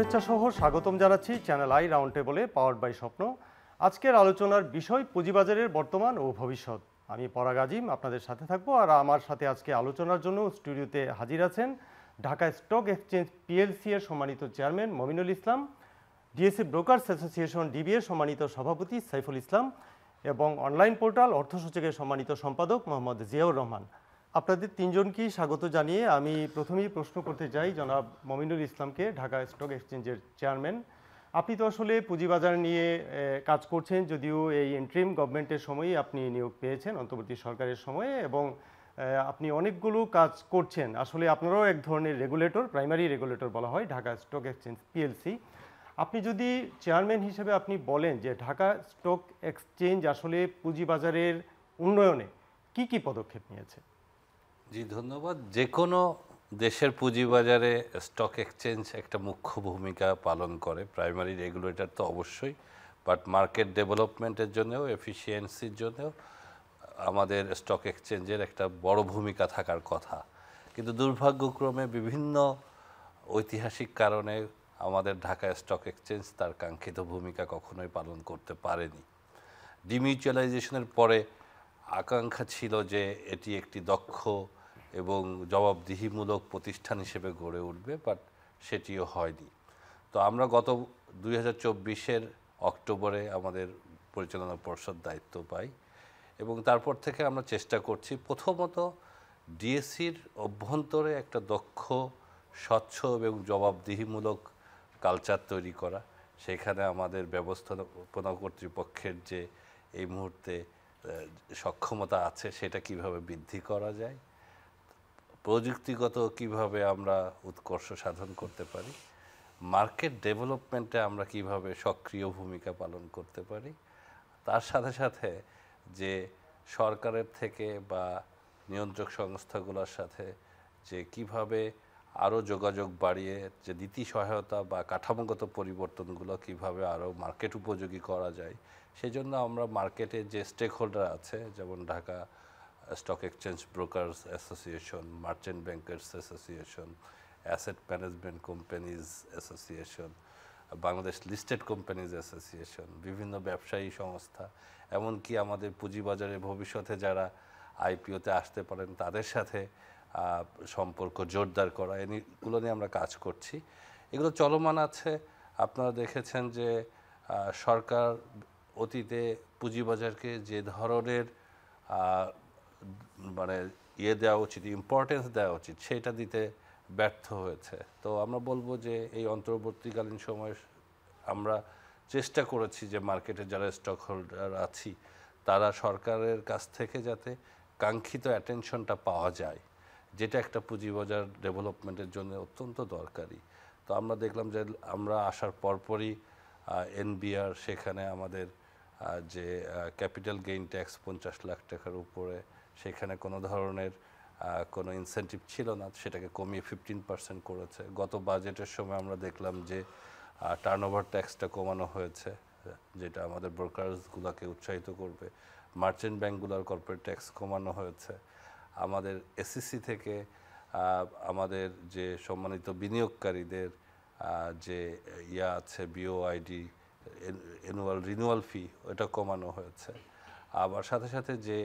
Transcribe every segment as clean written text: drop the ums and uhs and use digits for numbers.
শুভেচ্ছা সহ স্বাগতম জানাচ্ছি চ্যানেল আই রাউন্ড টেবলে পাওয়ার্ড বাই স্বপ্ন। আজকের আলোচনার বিষয় পুঁজিবাজারের বর্তমান ও ভবিষ্যৎ। আমি পরাগ আজিম আপনাদের সাথে থাকবো, আর আমার সাথে আজকে আলোচনার জন্য স্টুডিওতে হাজির আছেন ঢাকা স্টক এক্সচেঞ্জ পিএলসি এর সম্মানিত চেয়ারম্যান মমিনুল ইসলাম, ডিএসসি ব্রোকার্স অ্যাসোসিয়েশন ডিবি এর সম্মানিত সভাপতি সাইফুল ইসলাম এবং অনলাইন পোর্টাল অর্থসূচকের সম্মানিত সম্পাদক মোহাম্মদ জিয়াউর রহমান। আপনাদের তিনজনকেই স্বাগত জানিয়ে আমি প্রথমেই প্রশ্ন করতে চাই জনাব মমিনুল ইসলামকে, ঢাকা স্টক এক্সচেঞ্জের চেয়ারম্যান। আপনি তো আসলে পুঁজিবাজার নিয়ে কাজ করছেন, যদিও এই ইন্টারিম গভর্নমেন্টের সময়ই আপনি নিয়োগ পেয়েছেন, অন্তর্বর্তী সরকারের সময়ে, এবং আপনি অনেকগুলো কাজ করছেন। আসলে আপনারাও এক ধরনের রেগুলেটর, প্রাইমারি রেগুলেটর বলা হয় ঢাকা স্টক এক্সচেঞ্জ পিএলসি। আপনি যদি চেয়ারম্যান হিসেবে আপনি বলেন যে ঢাকা স্টক এক্সচেঞ্জ আসলে পুঁজিবাজারের উন্নয়নে কি কি পদক্ষেপ নিয়েছে? জি ধন্যবাদ। যে কোনো দেশের পুঁজিবাজারে স্টক এক্সচেঞ্জ একটা মুখ্য ভূমিকা পালন করে, প্রাইমারি রেগুলেটর তো অবশ্যই, বাট মার্কেট ডেভেলপমেন্টের জন্যও, এফিসিয়েন্সির জন্যও আমাদের স্টক এক্সচেঞ্জের একটা বড় ভূমিকা থাকার কথা। কিন্তু দুর্ভাগ্যক্রমে বিভিন্ন ঐতিহাসিক কারণে আমাদের ঢাকা স্টক এক্সচেঞ্জ তার কাঙ্ক্ষিত ভূমিকা কখনোই পালন করতে পারেনি। ডিমিউচুয়ালাইজেশনের পরে আকাঙ্ক্ষা ছিল যে এটি একটি দক্ষ এবং জবাবদিহিমূলক প্রতিষ্ঠান হিসেবে গড়ে উঠবে, বাট সেটিও হয়নি। তো আমরা গত 2024-এর অক্টোবরে আমাদের পরিচালনা পর্ষদ দায়িত্ব পাই এবং তারপর থেকে আমরা চেষ্টা করছি প্রথমত ডিএসসির অভ্যন্তরে একটা দক্ষ, স্বচ্ছ এবং জবাবদিহিমূলক কালচার তৈরি করা। সেখানে আমাদের ব্যবস্থাপনা কর্তৃপক্ষের যে এই মুহূর্তে সক্ষমতা আছে সেটা কিভাবে বৃদ্ধি করা যায়, প্রযুক্তিগত কিভাবে আমরা উৎকর্ষ সাধন করতে পারি, মার্কেট ডেভেলপমেন্টে আমরা কিভাবে সক্রিয় ভূমিকা পালন করতে পারি, তার সাথে সাথে যে সরকারের থেকে বা নিয়ন্ত্রক সংস্থাগুলোর সাথে যে কিভাবে আরও যোগাযোগ বাড়িয়ে যে নীতি সহায়তা বা কাঠামোগত পরিবর্তনগুলো কিভাবে আরও মার্কেট উপযোগী করা যায়, সেজন্য আমরা মার্কেটে যে স্টেক হোল্ডার আছে, যেমন Dhaka stock exchange brokers association, merchant bankers association, asset management companies association, Bangladesh listed companies association, বিভিন্ন ব্যবসায়ী সংস্থা, এমনকি আমাদের পুঁজিবাজারে ভবিষ্যতে যারা আইপিওতে আসতে পারেন তাদের সাথে সম্পর্ক জোরদার করা, এগুলো নিয়ে আমরা কাজ করছি। এগুলো চলমান আছে। আপনারা দেখেছেন যে সরকার অতীতে পুঁজিবাজারকে যে ধরনের মানে দেওয়া উচিত, ইম্পর্টেন্স দেওয়া উচিত, সেটা দিতে ব্যর্থ হয়েছে। তো আমরা বলবো যে এই অন্তর্বর্তীকালীন সময়ে আমরা চেষ্টা করেছি যে মার্কেটে যারা স্টক হোল্ডার আছি তারা সরকারের কাছ থেকে যাতে কাঙ্ক্ষিত অ্যাটেনশনটা পাওয়া যায়, যেটা একটা পুঁজিবাজার ডেভেলপমেন্টের জন্য অত্যন্ত দরকারি। তো আমরা দেখলাম যে আমরা আসার পরপরই এনবিআর সেখানে আমাদের যে ক্যাপিটাল গেইন ট্যাক্স 50 লাখ টাকার উপরে, সেখানে কোনো ধরনের কোনো ইনসেন্টিভ ছিল না, সেটাকে কমিয়ে 15% করেছে। গত বাজেটের সময় আমরা দেখলাম যে টার্নওভার ট্যাক্সটা কমানো হয়েছে, যেটা আমাদের ব্রোকার্সগুলোকে উৎসাহিত করবে। মার্চেন্ট ব্যাংকগুলোর কর্পোরেট ট্যাক্স কমানো হয়েছে। আমাদের এসিসি থেকে আমাদের যে সম্মানিত বিনিয়োগকারীদের যে আছে বিওআইডি অ্যানুয়াল রিনিউয়াল ফি, ওটা কমানো হয়েছে। আবার সাথে সাথে যে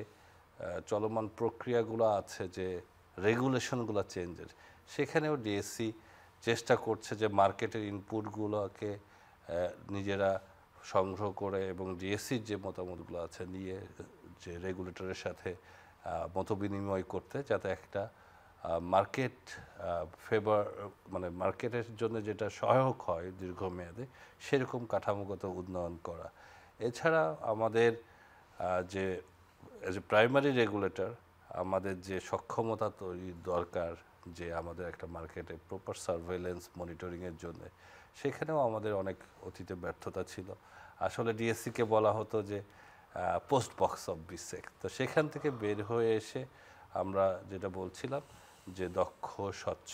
চলমান প্রক্রিয়াগুলো আছে, যে রেগুলেশনগুলো চেঞ্জের, সেখানেও ডিএসসি চেষ্টা করছে যে মার্কেটের ইনপুটগুলোকে নিজেরা সংগ্রহ করে এবং ডিএসসির যে মতামতগুলো আছে নিয়ে যে রেগুলেটরের সাথে মতবিনিময় করতে, যাতে একটা মার্কেট ফেভার, মানে মার্কেটের জন্য যেটা সহায়ক হয় দীর্ঘমেয়াদে, সেরকম কাঠামোগত উন্নয়ন করা। এছাড়া আমাদের যে প্রাইমারি রেগুলেটর, আমাদের যে সক্ষমতা তৈরি দরকার, যে আমাদের একটা মার্কেটে প্রপার সার্ভেলেন্স মনিটরিংয়ের জন্য, সেখানেও আমাদের অনেক অতীতে ব্যর্থতা ছিল। আসলে ডিএসসিকে বলা হতো যে পোস্ট বক্স অফ বিসেক। তো সেখান থেকে বের হয়ে এসে আমরা যেটা বলছিলাম যে দক্ষ, স্বচ্ছ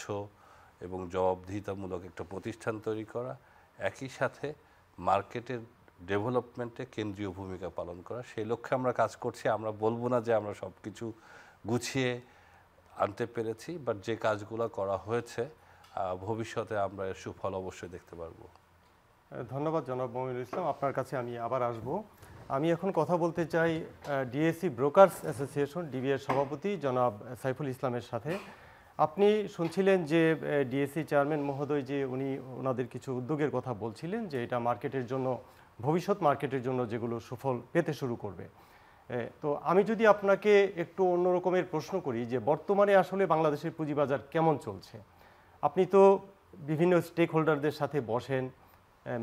এবং জবাবদিহিতামূলক একটা প্রতিষ্ঠান তৈরি করা, একই সাথে মার্কেটের ডেভেলপমেন্টে কেন্দ্রীয় ভূমিকা পালন করা, সেই লক্ষ্যে আমরা কাজ করছি। আমরা বলবো না যে আমরা সব কিছু গুছিয়ে আনতে পেরেছি, বাট যে কাজগুলো করা হয়েছে ভবিষ্যতে আমরা এর সুফল অবশ্যই দেখতে পারবো। ধন্যবাদ জনাব মমিনুল ইসলাম, আপনার কাছে আমি আবার আসব। আমি এখন কথা বলতে চাই ডিএসসি ব্রোকার্স অ্যাসোসিয়েশন ডিবিএর সভাপতি জনাব সাইফুল ইসলামের সাথে। আপনি শুনছিলেন যে ডিএসসি চেয়ারম্যান মহোদয় যে উনি ওনাদের কিছু উদ্যোগের কথা বলছিলেন যে এটা মার্কেটের জন্য, ভবিষ্যৎ মার্কেটের জন্য যেগুলো সুফল পেতে শুরু করবে। তো আমি যদি আপনাকে একটু অন্য রকমের প্রশ্ন করি যে বর্তমানে আসলে বাংলাদেশের পুঁজিবাজার কেমন চলছে? আপনি তো বিভিন্ন স্টেক হোল্ডারদের সাথে বসেন,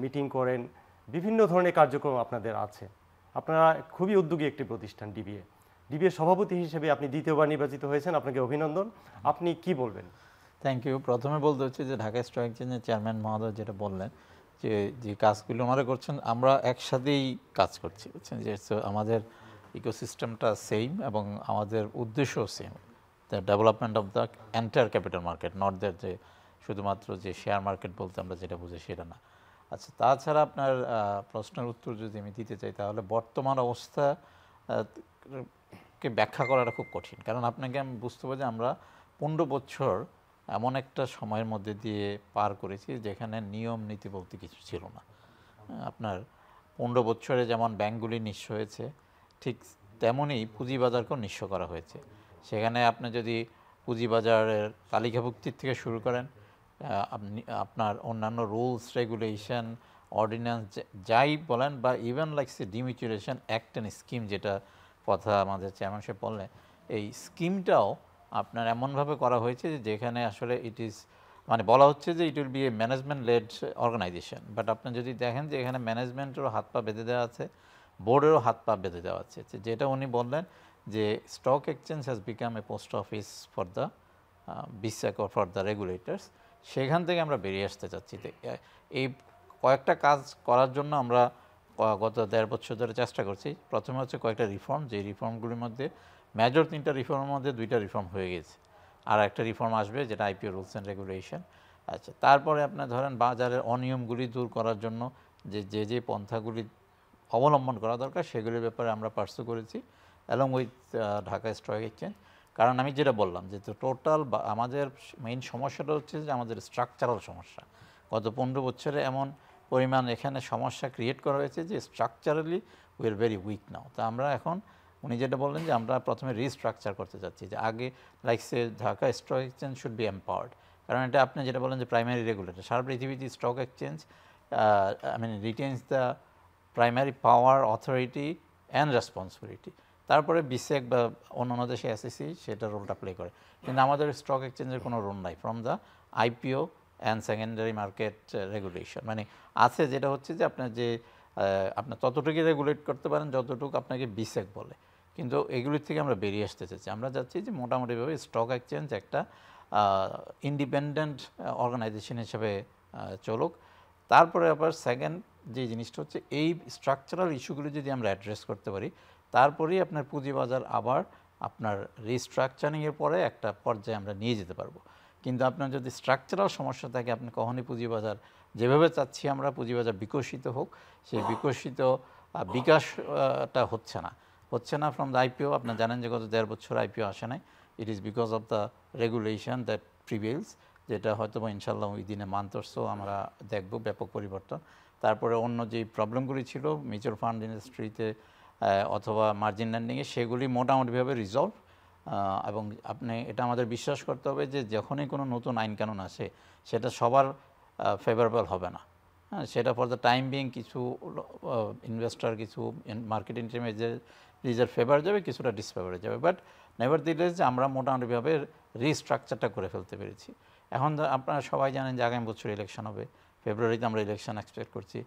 মিটিং করেন, বিভিন্ন ধরনের কার্যক্রম আপনাদের আছে। আপনারা খুবই উদ্যোগী একটি প্রতিষ্ঠান ডিবিএ সভাপতি হিসেবে আপনি দ্বিতীয়বার নির্বাচিত হয়েছেন, আপনাকে অভিনন্দন। আপনি কি বলবেন? Thank you. প্রথমে বলতে হচ্ছে যে ঢাকা স্টক এক্সচেঞ্জের চেয়ারম্যান মহোদয় যেটা বললেন যে যে কাজগুলো ওনারা করছেন আমরা একসাথেই কাজ করছি, বুঝছেন, যে আমাদের ইকোসিস্টেমটা সেম এবং আমাদের উদ্দেশ্যও same, the development of the entire capital market, not that যে শুধুমাত্র যে শেয়ার মার্কেট বলতে আমরা যেটা বুঝি সেটা না। আচ্ছা, তাছাড়া আপনার প্রশ্নের উত্তর যদি আমি দিতে চাই তাহলে বর্তমান অবস্থা কে ব্যাখ্যা করাটা খুব কঠিন, কারণ আপনাকে আমি বুঝতে পারি যে আমরা 15 বছর এমন একটা সময়ের মধ্যে দিয়ে পার করেছি যেখানে নিয়ম নীতি বলতে কিছু ছিল না। আপনার 15 বছরে যেমন ব্যাংকগুলি নিঃস্ব হয়েছে, ঠিক তেমনই পুঁজিবাজারকেও নিঃস্ব করা হয়েছে। সেখানে আপনি যদি পুঁজিবাজারের তালিকাভুক্তির থেকে শুরু করেন, আপনার অন্যান্য রুলস রেগুলেশন অর্ডিন্যান্স যাই বলেন, বা even like demutualisation act and scheme যেটা কথা আমাদের চেয়ারম্যান সাহেব বললেন, এই স্কিমটাও আপনার এমনভাবে করা হয়েছে যে যেখানে আসলে ইট ইজ মানে বলা হচ্ছে যে it will be a management led organization, but আপনি যদি দেখেন যে এখানে ম্যানেজমেন্টেরও হাত পা বেঁধে দেওয়া আছে, বোর্ডেরও হাত পা বেঁধে দেওয়া আছে। যেটা উনি বললেন যে stock exchange has become a post office for the BSEC or for the regulators, সেখান থেকে আমরা বেরিয়ে আসতে চাচ্ছি। এই কয়েকটা কাজ করার জন্য আমরা গত 1.5 বছর ধরে চেষ্টা করছি। প্রথমে হচ্ছে কয়েকটা রিফর্ম, যে রিফর্মগুলির মধ্যে মেজর 3টা রিফর্মের মধ্যে 2টা রিফর্ম হয়ে গেছে, আর একটা রিফর্ম আসবে যেটা আইপিও রুলস অ্যান্ড রেগুলেশন। আচ্ছা, তারপরে আপনার ধরেন বাজারের অনিয়মগুলি দূর করার জন্য যে পন্থাগুলি অবলম্বন করা দরকার সেগুলির ব্যাপারে আমরা পার্সু করেছি along with Dhaka stock exchange. কারণ আমি যেটা বললাম যে টোটাল আমাদের মেইন সমস্যাটা হচ্ছে যে আমাদের স্ট্রাকচারাল সমস্যা। গত 15 বছরে এমন পরিমাণ এখানে সমস্যা ক্রিয়েট করা হয়েছে যে structurally we are very weak now. তা আমরা এখন উনি যেটা বললেন যে আমরা প্রথমে রিস্ট্রাকচার করতে চাচ্ছি, যে আগে লাইকসে Dhaka stock exchange should be empowered, কারণ এটা আপনি যেটা বলেন যে প্রাইমারি রেগুলেটর, সারা পৃথিবীতে stock exchange I mean retains the primary power, authority and responsibility. তারপরে বিসেক বা অন্যান্য দেশে এসএসসি সেটা রোলটা প্লে করে, কিন্তু আমাদের স্টক এক্সচেঞ্জের কোনো রোল নাই from the IPO and secondary market regulation. মানে আছে যেটা হচ্ছে যে আপনার যে আপনার ততটুকু রেগুলেট করতে পারেন যতটুকু আপনাকে বিসেক বলে, কিন্তু এগুলির থেকে আমরা বেরিয়ে আসতে চাচ্ছি। আমরা চাচ্ছি যে মোটামুটিভাবে স্টক এক্সচেঞ্জ একটা ইন্ডিপেন্ডেন্ট অর্গানাইজেশন হিসেবে চলুক। তারপরে আবার সেকেন্ড যে জিনিসটা হচ্ছে এই স্ট্রাকচারাল ইস্যুগুলি যদি আমরা অ্যাড্রেস করতে পারি, তারপরেই আপনার পুঁজিবাজার আবার আপনার রিস্ট্রাকচারিংয়ের পরে একটা পর্যায়ে আমরা নিয়ে যেতে পারবো। কিন্তু আপনার যদি স্ট্রাকচারাল সমস্যা থাকে, আপনি কখনই পুঁজিবাজার যেভাবে চাচ্ছি আমরা পুঁজিবাজার বিকশিত হোক, সেই বিকশিত বিকাশটা হচ্ছে না ফ্রম দ্য আইপিও। আপনার জানেন যে গত 1.5 বছর আইপিও আসে নাই, it is because of the regulation that prevails, যেটা হয়তো বা ইনশাল্লাহ ওই দিনে মান্থ অর সো আমরা দেখব ব্যাপক পরিবর্তন। তারপরে অন্য যে প্রবলেমগুলি ছিল মিউচুয়াল ফান্ড ইন্ডাস্ট্রিতে অথবা মার্জিন ল্যান্ডিংয়ে, সেগুলি মোটামুটিভাবে রিজলভ। এবং আপনি এটা আমাদের বিশ্বাস করতে হবে যে যখনই কোনো নতুন আইন কানুন আসে সেটা সবার ফেভারেবল হবে না। হ্যাঁ, সেটা ফর দ্য টাইম বিং কিছু ইনভেস্টর, কিছু মার্কেট ইন্টারমিডিয়েটের ফেভার যাবে, কিছুটা ডিসফেভারে যাবে, বাট নেভার দিলেস যে আমরা মোটামুটিভাবে রিস্ট্রাকচারটা করে ফেলতে পেরেছি। এখন আপনারা সবাই জানেন যে আগামী বছর ইলেকশন হবে, ফেব্রুয়ারিতে আমরা ইলেকশন এক্সপেক্ট করছি,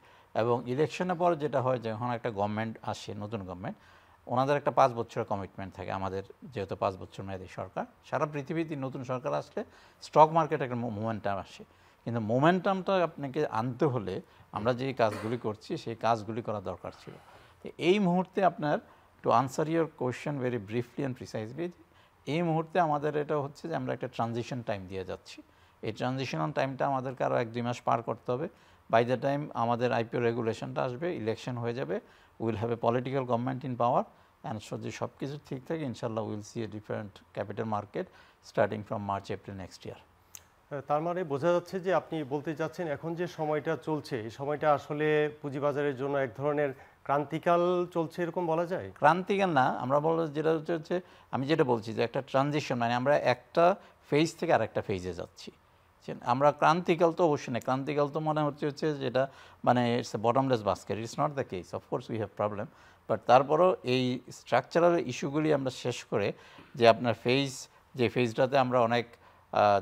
এবং ইলেকশনের পর যেটা হয় যখন একটা গভর্নমেন্ট আসে, নতুন গভর্নমেন্ট, ওনাদের একটা 5 বছরের কমিটমেন্ট থাকে। আমাদের যেহেতু 5 বছর মেয়াদী সরকার, সারা পৃথিবীতে নতুন সরকার আসলে স্টক মার্কেটে একটা মোমেন্টাম আসে, কিন্তু মোমেন্টামটা আপনাকে আনতে হলে আমরা যে কাজগুলি করছি সেই কাজগুলি করা দরকার ছিল। এই মুহূর্তে আপনার to answer your question very briefly and precisely, এই মুহূর্তে আমাদের এটা হচ্ছে যে আমরা একটা ট্রানজিশন টাইম দিয়ে যাচ্ছি। এই ট্রানজিশনাল টাইমটা আমাদেরকে আরও 1-2 মাস পার করতে হবে। বাই দ্য টাইম আমাদের আইপিও রেগুলেশনটা আসবে, ইলেকশন হয়ে যাবে, will have a political government in power, and যদি সব কিছু ঠিক থাকে ইনশাল্লাহ will see a different capital market starting from March April next year. তার মানে বোঝা যাচ্ছে যে আপনি বলতে চাচ্ছেন এখন যে সময়টা চলছে এই সময়টা আসলে পুঁজিবাজারের জন্য এক ধরনের ক্রান্তিকাল চলছে এরকম বলা যায়? ক্রান্তিকাল না, আমরা বলবো যেটা হচ্ছে আমি যেটা বলছি যে একটা ট্রানজিশন, মানে আমরা একটা ফেজ থেকে আরেকটা ফেজে যাচ্ছি। আমরা ক্রান্তিকাল তো অবশ্যই না, ক্রান্তিকাল তো মনে হচ্ছে যেটা মানে it's a bottomless basket, it's not the case, of course we have problem, but তারপরও এই স্ট্রাকচারাল ইস্যুগুলি আমরা শেষ করে যে আপনার যে ফেজটাতে আমরা অনেক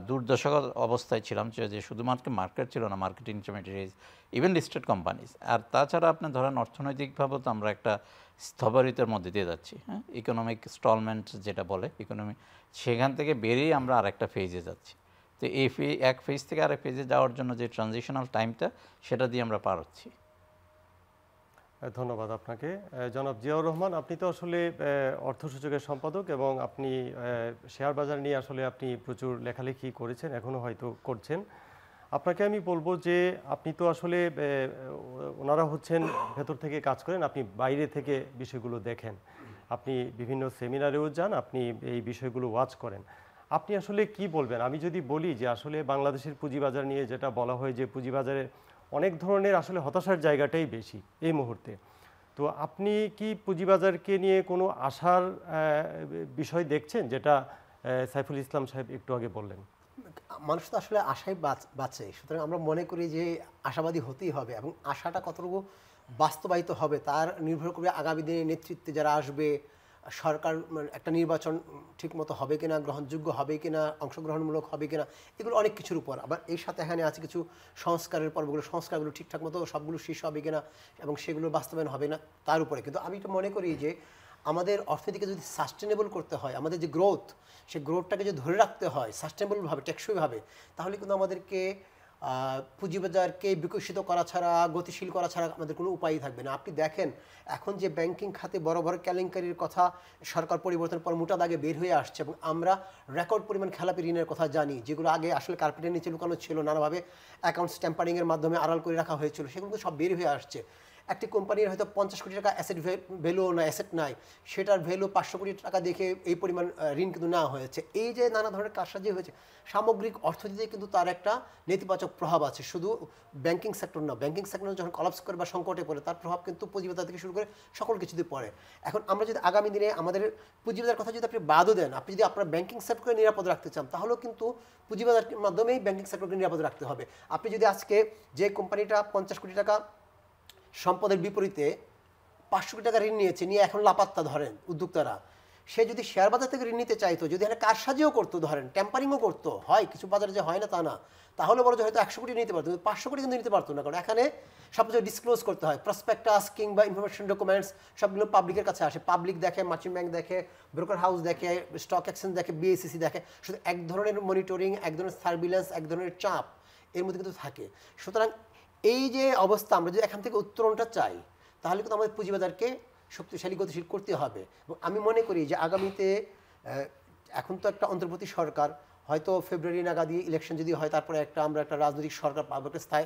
দুর্দশার অবস্থায় ছিলাম, যে শুধুমাত্র মার্কেট ছিল না, মার্কেট ইন্টারমিডিয়েরিজ, ইভেন লিস্টেড কোম্পানিজ, আর তাছাড়া আপনি ধরেন অর্থনৈতিকভাবেও তো আমরা একটা স্থবিরতার মধ্যে দিয়ে যাচ্ছি, হ্যাঁ, ইকোনমিক স্টলমেন্ট যেটা বলে ইকোনমি, সেখান থেকে বেরিয়ে আমরা আরেকটা ফেজে যাচ্ছি। তো এই এক ফেজ থেকে আরেক ফেজে যাওয়ার জন্য যে ট্রানজিশনাল টাইমটা, সেটা দিয়ে আমরা পার হচ্ছি। ধন্যবাদ আপনাকে। জনাব জিয়াউর রহমান, আপনি তো আসলে অর্থসূচকের সম্পাদক এবং আপনি শেয়ার বাজার নিয়ে আসলে আপনি প্রচুর লেখালেখি করেছেন, এখনও হয়তো করছেন। আপনাকে আমি বলবো যে আপনি তো আসলে ওনারা হচ্ছেন ভেতর থেকে কাজ করেন, আপনি বাইরে থেকে বিষয়গুলো দেখেন, আপনি বিভিন্ন সেমিনারেও যান, আপনি এই বিষয়গুলো ওয়াচ করেন। আপনি আসলে কি বলবেন? আমি যদি বলি যে আসলে বাংলাদেশের পুঁজিবাজার নিয়ে যেটা বলা হয় যে পুঁজিবাজারে অনেক ধরনের আসলে হতাশার জায়গাটাই বেশি এই মুহূর্তে, তো আপনি কি পুঁজিবাজারকে নিয়ে কোনো আশার বিষয় দেখছেন, যেটা সাইফুল ইসলাম সাহেব একটু আগে বললেন? মানুষ তো আসলে আশায় বাঁচে, সুতরাং আমরা মনে করি যে আশাবাদী হতেই হবে, এবং আশাটা কতটুকু বাস্তবায়িত হবে তার নির্ভর করবে আগামী দিনে নেতৃত্বে যারা আসবে, সরকার একটা নির্বাচন ঠিকমতো হবে কিনা, গ্রহণযোগ্য হবে কিনা, অংশগ্রহণমূলক হবে কিনা, এগুলো অনেক কিছুর উপর। আবার এই সাথে এখানে আছে কিছু সংস্কারের পর্বগুলো, সংস্কারগুলো ঠিকঠাক মতো সবগুলো শেষ হবে কিনা এবং সেগুলো বাস্তবায়ন হবে না তার উপরে। কিন্তু আমি তো মনে করি যে আমাদের অর্থনীতিকে যদি সাস্টেনেবল করতে হয়, আমাদের যে গ্রোথ, সেই গ্রোথটাকে যদি ধরে রাখতে হয় সাস্টেনেবলভাবে, টেকসইভাবে, তাহলে কিন্তু আমাদেরকে পুঁজিবাজারকে বিকশিত করা ছাড়া, গতিশীল করা ছাড়া আমাদের কোনো উপায়ই থাকবে না। আপনি দেখেন এখন যে ব্যাংকিং খাতে বড় বড় কেলেঙ্কারির কথা সরকার পরিবর্তনের পর মোটা দাগে বের হয়ে আসছে, এবং আমরা রেকর্ড পরিমাণ খেলাপি ঋণের কথা জানি, যেগুলো আগে আসলে কার্পেটের নিচে লুকানো ছিল, নানাভাবে অ্যাকাউন্টস ট্যাম্পারিংয়ের মাধ্যমে আড়াল করে রাখা হয়েছিল, সেগুলো সব বের হয়ে আসছে। একটি কোম্পানির হয়তো 50 কোটি টাকা অ্যাসেট ভ্যালু না, অ্যাসেট নাই, সেটার ভ্যালু 500 কোটি টাকা দেখে এই পরিমাণ ঋণ কিন্তু নেওয়া হয়েছে। এই যে নানা ধরনের কারসাজি হয়েছে, সামগ্রিক অর্থনীতিতে কিন্তু তার একটা নেতিবাচক প্রভাব আছে, শুধু ব্যাংকিং সেক্টর না। ব্যাংকিং সেক্টর যখন কলাপস করে বা সংকটে পড়ে, তার প্রভাব কিন্তু পুঁজিবাজার থেকে শুরু করে সকল কিছুতে পড়ে। এখন আমরা যদি আগামী দিনে আমাদের পুঁজিবাজার কথা যদি আপনি বাদও দেন, আপনি যদি আপনার ব্যাংকিং সেক্টরকে নিরাপদ রাখতে চান, তাহলেও কিন্তু পুঁজিবাজারের মাধ্যমেই ব্যাংকিং সেক্টরকে নিরাপদ রাখতে হবে। আপনি যদি আজকে যে কোম্পানিটা 50 কোটি টাকা সম্পদের বিপরীতে 500 কোটি টাকা ঋণ নিয়ে এখন লাপাত্তা ধরেন উদ্যোক্তারা, সে যদি শেয়ার বাজার থেকে ঋণ নিতে চাইতো, যদি এখানে কারসাজিও করতো, ধরেন ট্যাম্পারিংও করতো, হয় কিছু বাজারে যে হয় না তা না, তাহলে বড় যে হয়তো 100 কোটি নিতে পারতো, কিন্তু 500 কোটি কিন্তু নিতে পারতো না, কারণ এখানে সব কিছু ডিসক্লোজ করতে হয়। প্রসপেক্টাস কিংবা ইনফরমেশন ডকুমেন্টস সবগুলো পাবলিকের কাছে আসে, পাবলিক দেখে, মার্চেন্ট ব্যাংক দেখে, ব্রোকার হাউস দেখে, স্টক এক্সচেঞ্জ দেখে, বিএসইসি দেখে। শুধু এক ধরনের মনিটরিং, এক ধরনের সার্ভিলেন্স, এক ধরনের চাপ এর মধ্যে কিন্তু থাকে। সুতরাং এই যে অবস্থা, আমরা যদি এখান থেকে উত্তরণটা চাই, তাহলে কিন্তু আমাদের পুঁজিবাজারকে শক্তিশালী গতিশীল করতে হবে। এবং আমি মনে করি যে আগামীতে, এখন তো একটা অন্তর্বর্তী সরকার, হয়তো ফেব্রুয়ারি নাগাদই ইলেকশন যদি হয়, তারপরে আমরা একটা রাজনৈতিক সরকার পাবো, একটা স্থায়ী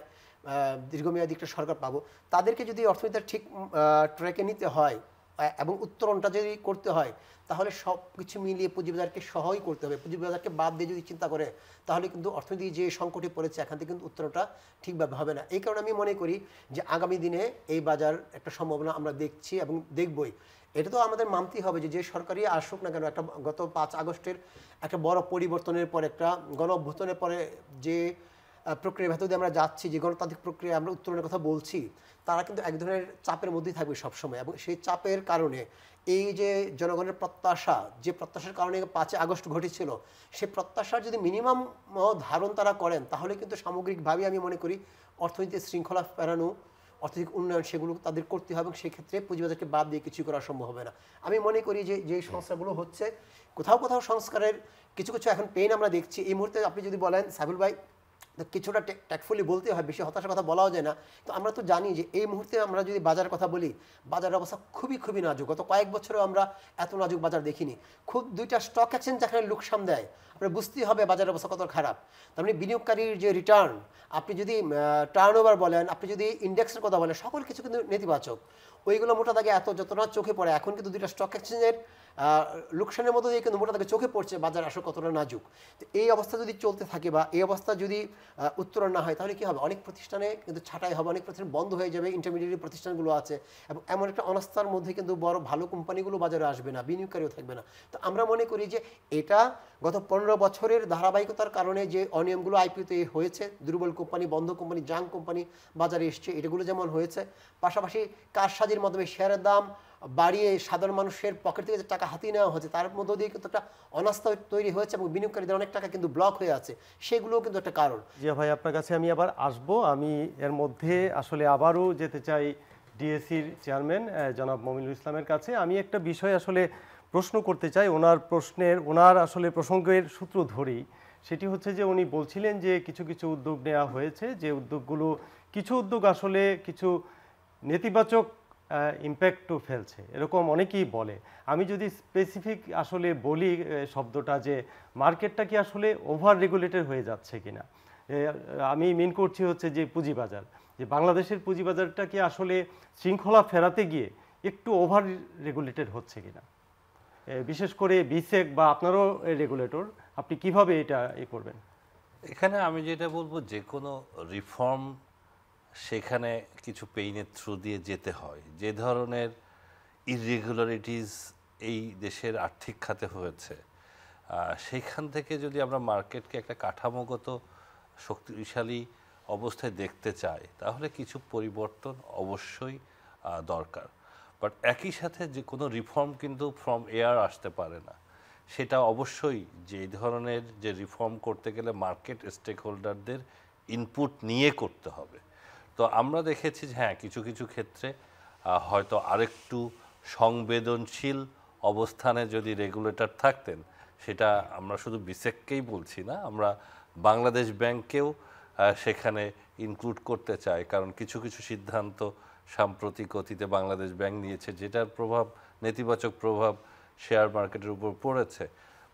দীর্ঘমেয়াদী একটা সরকার পাবো। তাদেরকে যদি অর্থনীতির ঠিক ট্র্যাকে নিতে হয় এবং উত্তরণটা যদি করতে হয়, তাহলে সব কিছু মিলিয়ে পুঁজিবাজারকে সহই করতে হবে। পুঁজিবাজারকে বাদ দিয়ে যদি চিন্তা করে, তাহলে কিন্তু অর্থনীতি যে সংকটে পড়েছে, এখান থেকে কিন্তু উত্তরণটা ঠিকভাবে হবে না। এই কারণে আমি মনে করি যে আগামী দিনে এই বাজার একটা সম্ভাবনা আমরা দেখছি এবং দেখবই। এটা তো আমাদের মানতেই হবে যে সরকারই আসুক না কেন, একটা গত 5 আগস্টের একটা বড় পরিবর্তনের পরে, একটা গণ অভ্যুত্থানের পরে যে প্রক্রিয়ার ভেতর দিয়ে আমরা যাচ্ছি, যে গণতান্ত্রিক প্রক্রিয়া আমরা উত্তরণের কথা বলছি, তারা কিন্তু এক ধরনের চাপের মধ্যেই থাকবে সবসময়। এবং সেই চাপের কারণে এই যে জনগণের প্রত্যাশা, যে প্রত্যাশার কারণে 5 আগস্ট ঘটেছিল, সেই প্রত্যাশার যদি মিনিমাম ধারণ তারা করেন, তাহলে কিন্তু সামগ্রিকভাবে আমি মনে করি অর্থনীতির শৃঙ্খলা ফেরানো, অর্থনৈতিক উন্নয়ন, সেগুলো তাদের করতে হবে, এবং সেক্ষেত্রে পুঁজিবাজারকে বাদ দিয়ে কিছু করা সম্ভব হবে না। আমি মনে করি যে যে সংস্কারগুলো হচ্ছে, কোথাও কোথাও সংস্কারের কিছু কিছু এখন পেইন আমরা দেখছি এই মুহূর্তে। আপনি যদি বলেন সাইফুল ভাই, কিছুটা ট্যাক্টফুলি বলতে হয়, বেশি হতাশার কথা বলাও যায় না। তো আমরা তো জানি যে এই মুহূর্তে আমরা যদি বাজারের কথা বলি, বাজারের অবস্থা খুবই খুবই নাজুক। গত কয়েক বছরেও আমরা এত নাজুক বাজার দেখিনি। খুব 2টা স্টক এক্সচেঞ্জ যেখানে লোকসান দেয়, আপনার বুঝতেই হবে বাজারের অবস্থা কত খারাপ। তার মানে বিনিয়োগকারীর যে রিটার্ন, আপনি যদি টার্নওভার বলেন, আপনি যদি ইন্ডেক্সের কথা বলেন, সকল কিছু কিন্তু নেতিবাচক। ওইগুলো মোটা দাগে যত না চোখে পড়ে। এখন কিন্তু 2টা স্টক এক্সচেঞ্জের লোকসানের মতো দিয়ে কিন্তু মোটা তাকে চোখে পড়ছে বাজার আসলে কতটা নাজুক। তো এই অবস্থা যদি চলতে থাকে বা এই অবস্থা যদি উত্তরণ না হয় তাহলে কি হবে, অনেক প্রতিষ্ঠানে কিন্তু ছাঁটাই হবে, অনেক প্রতিষ্ঠান বন্ধ হয়ে যাবে, ইন্টারমিডিয়েট প্রতিষ্ঠানগুলো আছে, এবং এমন একটা অনাস্থার মধ্যে কিন্তু বড় ভালো কোম্পানিগুলো বাজারে আসবে না, বিনিয়োগকারীও থাকবে না। তো আমরা মনে করি যে এটা গত 15 বছরের ধারাবাহিকতার কারণে যে অনিয়মগুলো আইপিওতে হয়েছে, দুর্বল কোম্পানি, বন্ধ কোম্পানি, জাং কোম্পানি বাজারে এসছে, এটাগুলো যেমন হয়েছে, পাশাপাশি কারসাজির মাধ্যমে শেয়ারের দাম বাড়িয়ে সাধারণ মানুষের পকেট থেকে যে টাকা হাতিয়ে নেওয়া হচ্ছে, তার মধ্য দিয়ে কিন্তু একটা অনাস্থা তৈরি হয়েছে এবং বিনিয়োগকারীদের অনেক টাকা কিন্তু ব্লক হয়ে আছে, সেগুলোও কিন্তু একটা কারণ। জিয়া ভাই, আপনার কাছে আমি আবার আসবো। আমি এর মধ্যে আসলে আবারও যেতে চাই ডিএসসির চেয়ারম্যান জনাব মমিনুল ইসলামের কাছে। আমি একটা বিষয় আসলে প্রশ্ন করতে চাই ওনার আসলে প্রসঙ্গের সূত্র ধরেই। সেটি হচ্ছে যে উনি বলছিলেন যে কিছু কিছু উদ্যোগ নেওয়া হয়েছে, যে উদ্যোগগুলো কিছু উদ্যোগ আসলে কিছু নেতিবাচক ইম্প্যাক্টও ফেলছে, এরকম অনেকেই বলে। আমি যদি স্পেসিফিক আসলে বলি শব্দটা, যে মার্কেটটা কি আসলে ওভার রেগুলেটেড হয়ে যাচ্ছে কিনা, আমি মিন করছি হচ্ছে যে পুঁজিবাজার, যে বাংলাদেশের পুঁজিবাজারটা কি আসলে শৃঙ্খলা ফেরাতে গিয়ে একটু ওভার রেগুলেটেড হচ্ছে কিনা, বিশেষ করে বিসেক বা আপনারও রেগুলেটর, আপনি কিভাবে এটা করবেন? এখানে আমি যেটা বলবো, যে কোনো রিফর্ম সেখানে কিছু পেইনের থ্রু দিয়ে যেতে হয়। যে ধরনের ইররেগুলারিটিস এই দেশের আর্থিক খাতে হয়েছে, সেইখান থেকে যদি আমরা মার্কেটকে একটা কাঠামোগত শক্তিশালী অবস্থায় দেখতে চাই, তাহলে কিছু পরিবর্তন অবশ্যই দরকার। বাট একই সাথে যে কোনো রিফর্ম কিন্তু ফ্রম এয়ার আসতে পারে না। সেটা অবশ্যই যে ধরনের যে রিফর্ম করতে গেলে মার্কেট স্টেক হোল্ডারদের ইনপুট নিয়ে করতে হবে। তো আমরা দেখেছি যে হ্যাঁ, কিছু কিছু ক্ষেত্রে হয়তো আরেকটু সংবেদনশীল অবস্থানে যদি রেগুলেটর থাকতেন, সেটা আমরা শুধু বিসেককেই বলছি না, আমরা বাংলাদেশ ব্যাংককেও সেখানে ইনক্লুড করতে চাই। কারণ কিছু কিছু সিদ্ধান্ত সাম্প্রতিক অতীতে বাংলাদেশ ব্যাংক নিয়েছে, যেটার প্রভাব, নেতিবাচক প্রভাব শেয়ার মার্কেটের উপর পড়েছে।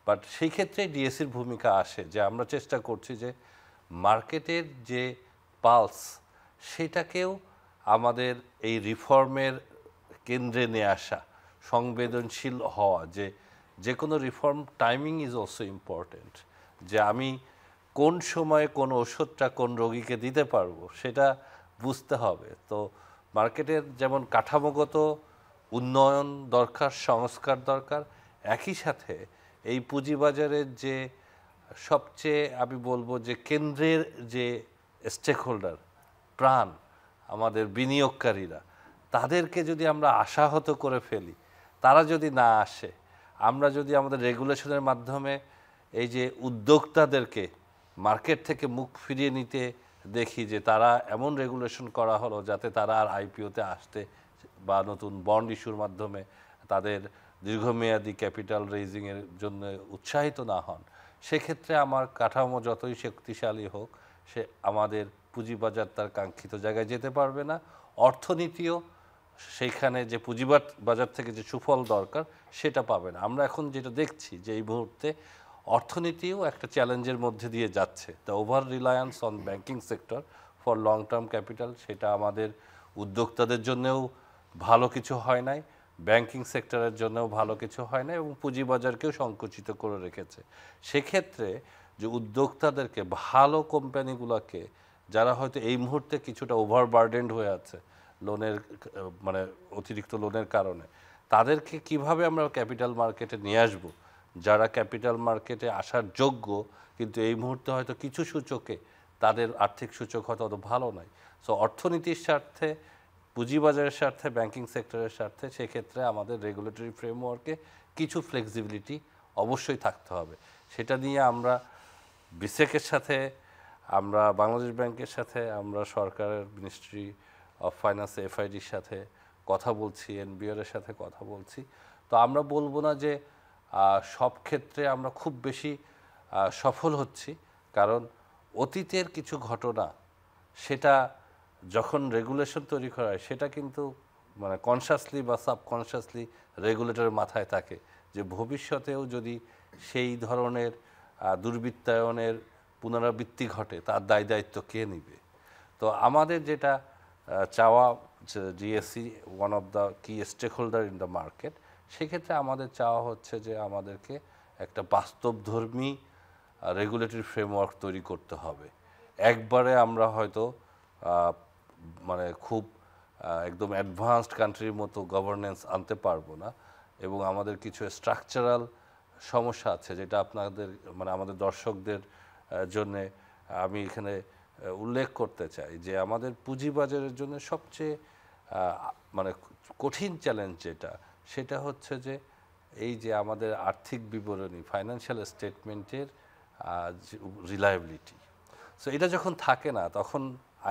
বাট সেই ক্ষেত্রে ডিএসসির ভূমিকা আসে, যে আমরা চেষ্টা করছি যে মার্কেটের যে পালস, সেটাকেও আমাদের এই রিফর্মের কেন্দ্রে নিয়ে আসা, সংবেদনশীল হওয়া, যে কোনো reform timing is also important. যে আমি কোন সময়ে কোন ওষুধটা কোন রোগীকে দিতে পারবো সেটা বুঝতে হবে। তো মার্কেটের যেমন কাঠামোগত উন্নয়ন দরকার, সংস্কার দরকার, একই সাথে এই পুঁজিবাজারের যে সবচেয়ে আমি বলবো যে কেন্দ্রের যে স্টেক হোল্ডার, প্রাণ, আমাদের বিনিয়োগকারীরা, তাদেরকে যদি আমরা আশাহত করে ফেলি, তারা যদি না আসে, আমরা যদি আমাদের রেগুলেশনের মাধ্যমে এই যে উদ্যোক্তাদেরকে মার্কেট থেকে মুখ ফিরিয়ে নিতে দেখি, যে তারা এমন রেগুলেশন করা হলো যাতে তারা আর আইপিওতে আসতে বা নতুন বন্ড ইস্যুর মাধ্যমে তাদের দীর্ঘমেয়াদী ক্যাপিটাল রেইজিংয়ের জন্য উৎসাহিত না হন, সেক্ষেত্রে আমার কাঠামো যতই শক্তিশালী হোক, সে আমাদের পুঁজিবাজার তার কাঙ্ক্ষিত জায়গায় যেতে পারবে না। অর্থনীতিও সেইখানে যে পুঁজিবাজার থেকে যে সুফল দরকার সেটা পাবে না। আমরা এখন যেটা দেখছি যে এই মুহূর্তে অর্থনীতিও একটা চ্যালেঞ্জের মধ্যে দিয়ে যাচ্ছে। The over Reliance on banking sector for long term capital, সেটা আমাদের উদ্যোক্তাদের জন্যও ভালো কিছু হয় নাই, ব্যাংকিং সেক্টরের জন্যও ভালো কিছু হয় না, এবং পুঁজিবাজারকেও সংকুচিত করে রেখেছে। সেক্ষেত্রে যে উদ্যোক্তাদেরকে, ভালো কোম্পানিগুলোকে, যারা হয়তো এই মুহূর্তে কিছুটা ওভারবার্ডেন্ড হয়ে আছে লোনের, মানে অতিরিক্ত লোনের কারণে, তাদেরকে কিভাবে আমরা ক্যাপিটাল মার্কেটে নিয়ে আসবো, যারা ক্যাপিটাল মার্কেটে আসার যোগ্য, কিন্তু এই মুহূর্তে হয়তো কিছু সূচকে তাদের আর্থিক সূচক হয়তো অত ভালো নয়। সো অর্থনীতির স্বার্থে, পুঁজিবাজারের স্বার্থে, ব্যাংকিং সেক্টরের স্বার্থে, সেক্ষেত্রে আমাদের রেগুলেটরি ফ্রেমওয়ার্কে কিছু ফ্লেক্সিবিলিটি অবশ্যই থাকতে হবে। সেটা নিয়ে আমরা বিসেকের সাথে, আমরা বাংলাদেশ ব্যাংকের সাথে, আমরা সরকারের মিনিস্ট্রি অফ ফাইন্যান্স এফআইডির সাথে কথা বলছি, এনবিআরের সাথে কথা বলছি। তো আমরা বলবো না যে সব ক্ষেত্রে আমরা খুব বেশি সফল হচ্ছি, কারণ অতীতের কিছু ঘটনা, সেটা যখন রেগুলেশন তৈরি করা হয়, সেটা কিন্তু মানে কনসাসলি বা সাবকনশাসলি রেগুলেটরের মাথায় থাকে যে ভবিষ্যতেও যদি সেই ধরনের দুর্বৃত্তায়নের পুনরাবৃত্তি ঘটে, তার দায় দায়িত্ব কে নেবে। তো আমাদের যেটা চাওয়া, DSC one of the key stakeholder in the market, সেক্ষেত্রে আমাদের চাওয়া হচ্ছে যে আমাদেরকে একটা বাস্তবধর্মী রেগুলেটরি ফ্রেমওয়ার্ক তৈরি করতে হবে। একবারে আমরা হয়তো মানে খুব একদম অ্যাডভান্সড কান্ট্রির মতো গভর্নেন্স আনতে পারবো না, এবং আমাদের কিছু স্ট্রাকচারাল সমস্যা আছে যেটা আপনাদের মানে আমাদের দর্শকদের জন্য আমি এখানে উল্লেখ করতে চাই যে আমাদের পুঁজিবাজারের জন্য সবচেয়ে মানে কঠিন চ্যালেঞ্জ সেটা হচ্ছে যে এই যে আমাদের আর্থিক বিবরণী ফাইন্যান্সিয়াল স্টেটমেন্টের রিলায়েবিলিটি। সো এটা যখন থাকে না তখন